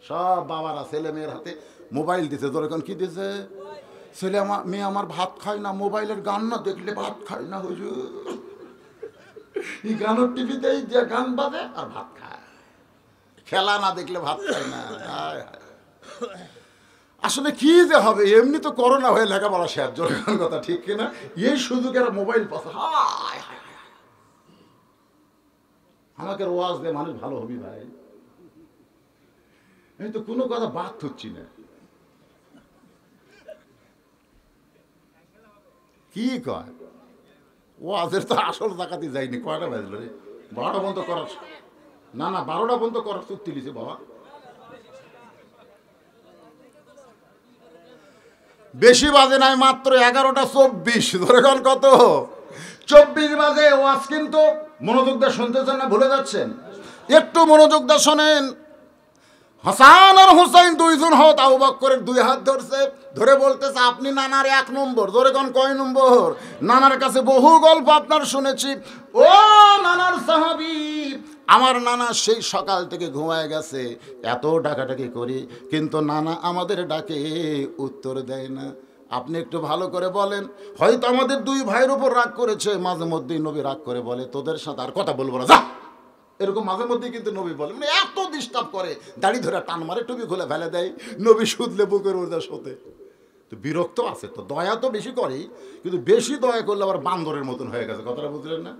সব বাবারা ছেলে মেয়ের হাতে মোবাইল দিছে। জোরে কোন কি দিছে? ছেলে আমার মেয়ে আমার ভাত খায় না, মোবাইলের গান না দেখলে ভাত খায় না। হুজুর এই গানের টিভিতেই যে গান বাজে আর ভাত খায়, খেলা না দেখলে ভাত খায় না। আসলে কি যে হবে, এমনি তো করোনা হয়ে লেখাপড়া শেষ। জোরে কথা ঠিক কিনা? এই সুযোগের মোবাইল পাশে আমাকে ওয়াজ দিয়ে মানুষ ভালো হবি ভাই, আমি তো কোনো কথা বাদ হচ্ছি না। কি কয় ওয়াজের তো আসল জাকাতি যায়নি। কয়টা বাজলো রে? 12টা বন্ধ করার, না 12টা বন্ধ করার চুক্তি লিছে বাবা। বেশি বাজে নাই, মাত্র 11টা 24। ধরে গেল কত? 24 বাজে। ওয়াজ কিন্তু মনোযোগ দিয়ে শুনতেছেন না ভুলে যাচ্ছেন? একটু মনোযোগ দিয়ে শোনেন। হাসান আর হুসাইন দুইজন হত আবু বকরের 2 হাত ধরছে, ধরে বলতেছে আপনি নানার 1 নম্বর। ধরে কোন কয় নম্বর? নানার কাছে বহু গল্প আপনার শুনেছি। ও নানার সাহাবী, আমার নানা সেই সকাল থেকে ঘুমায় গেছে, এত ডাকাডাকি করি কিন্তু নানা আমাদের ডাকে উত্তর দেয় না। আপনি একটু ভালো করে বলেন, হয়তো আমাদের 2 ভাইয়ের উপর রাগ করেছে। মাঝে মধ্যেই নবী রাগ করে বলে তোদের সাথে আর কথা বলবো না, যা। এরকম মাঝে মধ্যেই কিন্তু নবী বলে, মানে এত ডিস্টার্ব করে, দাড়ি ধরে টান মারে, টুপি খুলে ফেলে দেয়। নবী শুধলে বুকের ওদের সাথে তো বিরক্ত আছে। তো দয়া তো বেশি করেই, কিন্তু বেশি দয়া করলে আবার বান্দরের মতন হয়ে গেছে। কথাটা বুঝলেন না?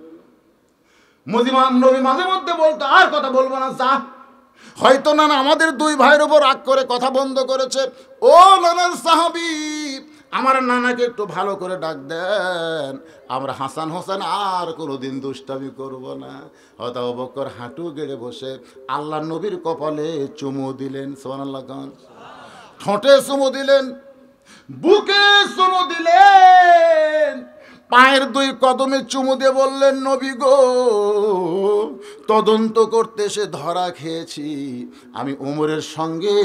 মজিমান নবী মাঝে মধ্যে বলতো আর কথা বলবো না, যা। হয়তো নানা আমাদের 2 ভাইয়ের উপর রাগ করে কথা বন্ধ করেছে। ও নানার সাহাবী, আমার নানাকে একটু ভালো করে ডাক দেন, আমরা হাসান হোসেন আর কোনোদিন দুষ্টামি করব না। হয়তো আবু বকর হাঁটু গেড়ে বসে আল্লাহ নবীর কপালে চুমু দিলেন। সুবহানাল্লাহ। ঠোঁটে চুমু দিলেন, বুকে চুমু দিলেন, পায়ের 2 কদমে চুমু দিয়ে বললেন নবী গো, তদন্ত করতে এসে ধরা খেয়েছি, আমি ওমরের সঙ্গে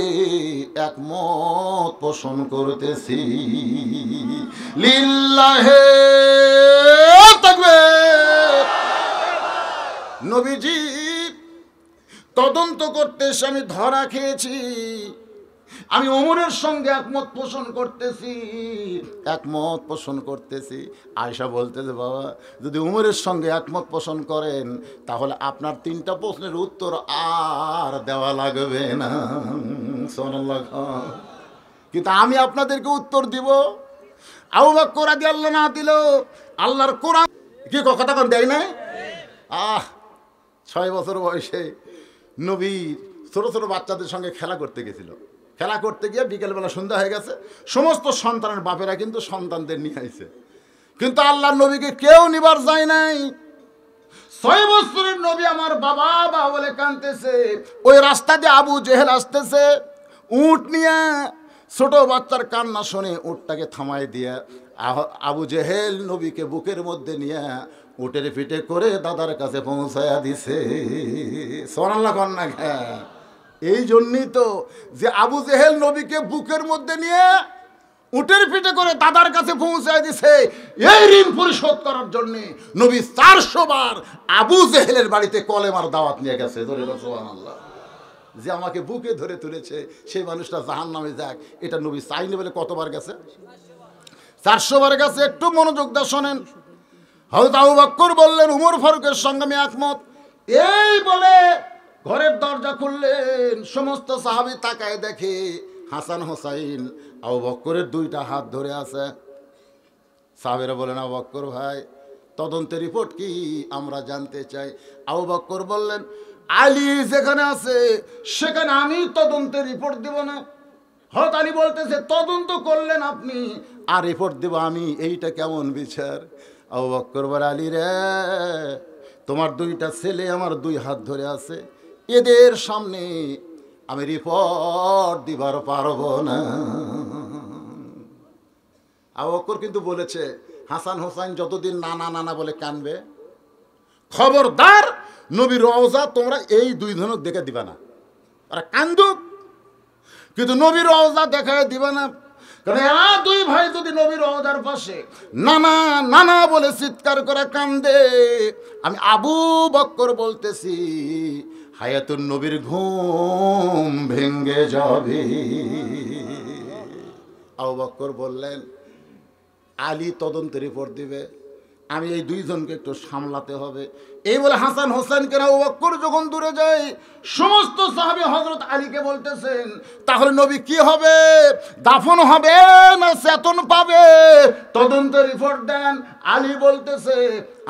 একমত পোষণ করতেছি। লিল্লাহে তাকবীর। নবীজি তদন্ত করতে এসে আমি ধরা খেয়েছি, আমি ওমরের সঙ্গে একমত পোষণ করতেছি, একমত পোষণ করতেছি। আয়েশা বলতেছে বাবা যদি ওমরের সঙ্গে একমত পোষণ করেন তাহলে আপনার 3টা প্রশ্নের উত্তর আর দেওয়া লাগবে না। সুবহানাল্লাহ। কিন্তু আমি আপনাদেরকে উত্তর দিব। আবু বকর রাদিয়াল্লাহু না দিল, আল্লাহর কোরআন কি কথা কোন দেয় না? 6 বছর বয়সে নবী ছোট ছোট বাচ্চাদের সঙ্গে খেলা করতে গেছিল। খেলা করতে গিয়ে বিকেলবেলা সন্ধ্যা হয়ে গেছে, সমস্ত সন্তানের বাপেরা কিন্তু সন্তানদের নিয়ে আইছে, কিন্তু আল্লাহর নবীকে কেউ নিবার যায় নাই। 6 বছরের নবী আমার বাবা বাবা বলে কাঁদতেছে। ওই রাস্তা দিয়ে আবু জেহেল আসতেছে উট নিয়ে, ছোট বাচ্চার কান্না শুনে উটটাকে থামায় দিয়ে আবু জেহেল নবীকে বুকের মধ্যে নিয়ে উটের পিঠে করে দাদার কাছে পৌঁছায়া দিছে। সুবহানাল্লাহ। কন্যা এই জন্যই তো যে আবু জেহেল নবীকে বুকের মধ্যে নিয়ে উটের পিঠে করে দাদার কাছে পৌঁছায় দিছে, এই ঋণ পরিশোধ করার জন্য নবী 400 বার আবু জেহেলের বাড়িতে কলেমার দাওয়াত নিয়ে গেছে। সুবহানাল্লাহ। যে আমাকে বুকে ধরে তুলেছে সেই মানুষটা জাহান্নামে যাক, এটা নবী চাইনি বলে কতবার গেছে? 400 বার গেছে। একটু মনোযোগ দিয়ে শোনেন। হযরত আবু বকর বললেন উমর ফারুকের সঙ্গে আমি একমত। এই বলে ঘরের দরজা খুললেন, সমস্ত সাহাবী তাকায় দেখে হাসান হোসাইন আবু বকরের 2টা হাত ধরে আছে। সাহাবীরা বলেন আবু বকর ভাই তদন্তের রিপোর্ট কি আমরা জানতে চাই। আবু বকর বললেন, আলী যেখানে আছে সেখানে আমি তদন্তের রিপোর্ট দেব না। হযরত আলী বলতেছে, তদন্ত করলেন আপনি আর রিপোর্ট দেব আমি, এইটা কেমন বিচার? আবু বকর বলে, আলী রে, তোমার দুইটা ছেলে আমার দুই হাত ধরে আছে, এদের সামনে আমি রিপোর্ট দিবার পারবো না। আবু বকর কিন্তু বলেছে, হাসান হোসাইন যতদিন নানা নানা বলে কানবে, খবরদার নবীর রওজা তোমরা এই দুই ধনক দেখে দিবা না। আর কান্দুক, কিন্তু নবীর রওজা দেখায় দিবা না। কারণ এরা দুই ভাই যদি নবীর রওজার পাশে নানা নানা বলে চিৎকার করে কান্দে, আমি আবু বকর বলতেছি হায়াতুন নবীর ঘুম ভেঙ্গে যাবে। আবু বকর বললেন, আলী তদন্তের রিপোর্ট দিবে, আমি এই দুইজনকে একটু সামলাতে হবে। এই বলে হাসান হোসেনকে আবু বকর যখন দূরে যায়, সমস্ত সাহাবী হযরত আলীকে বলতেছেন, তাহলে নবী কি হবে? দাফন হবে না চেতন পাবে? তদন্তের রিপোর্ট দেন। আলী বলতেছে,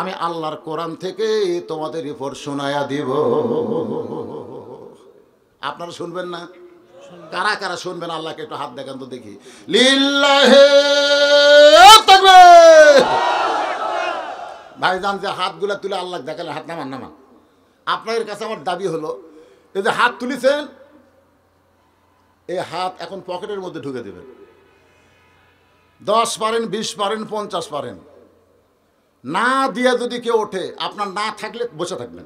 আমি আল্লাহর কোরআন থেকে তোমাদের রিপোর্ট শোনায়া দিব। আপনারা শুনবেন না? কারা কারা শুনবেন? আল্লাহকে একটু হাত দেখান তো দেখি। লিল্লাহে তাকবীর। ভাইজান যে হাতগুলা তুলে আল্লাহ দেখালে, হাত নামান নামান। আপনাদের কাছে আমার দাবি হলো, এই যে হাত তুলেছেন, এই হাত এখন পকেটের মধ্যে ঢুকে দেবেন। 10 পারেন, 20 পারেন, 50 পারেন। না দিয়ে যদি কেউ ওঠে, আপনার না থাকলে বসে থাকবেন।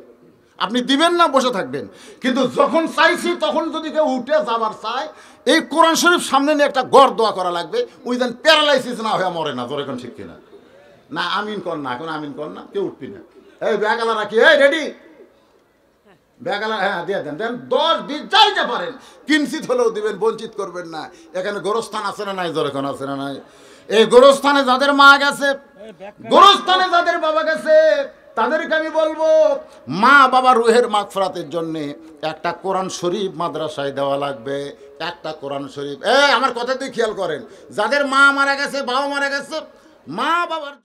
আপনি দিবেন না, বসে থাকবেন। কিন্তু যখন চাইছি তখন যদি কেউ উঠে যাবার চায়, এই কোরআন শরীফ সামনে নিয়ে একটা গড় দোয়া করা লাগবে, ওই যেন প্যারালাইসিস না হয়ে মরে না। তোর এখন ঠিক কিনা? না আমিন কর না, এখন আমিন কর না, কেউ উঠবি না। এই ব্যাগালা রাখি, এই রেডি ব্যাগালা, হ্যাঁ দিয়ে দেন, দেন 10 20 যাইতে পারেন, কিঞ্চিত হলেও দিবেন, বঞ্চিত করবেন না। এখানে গোরস্থান আছে না নাই? জোর এখন আছে না নাই? এই গোরস্থানে যাদের মা গেছে, গোরস্থানে যাদের বাবা গেছে, তাদেরকে আমি বলবো, মা বাবা রুহের মাগফিরাতের জন্য একটা কোরআন শরীফ মাদ্রাসায় দেওয়া লাগবে। একটা কোরআন শরীফ। আমার কথা দিয়ে খেয়াল করেন, যাদের মা মারা গেছে, বাবা মারা গেছে, মা বাবার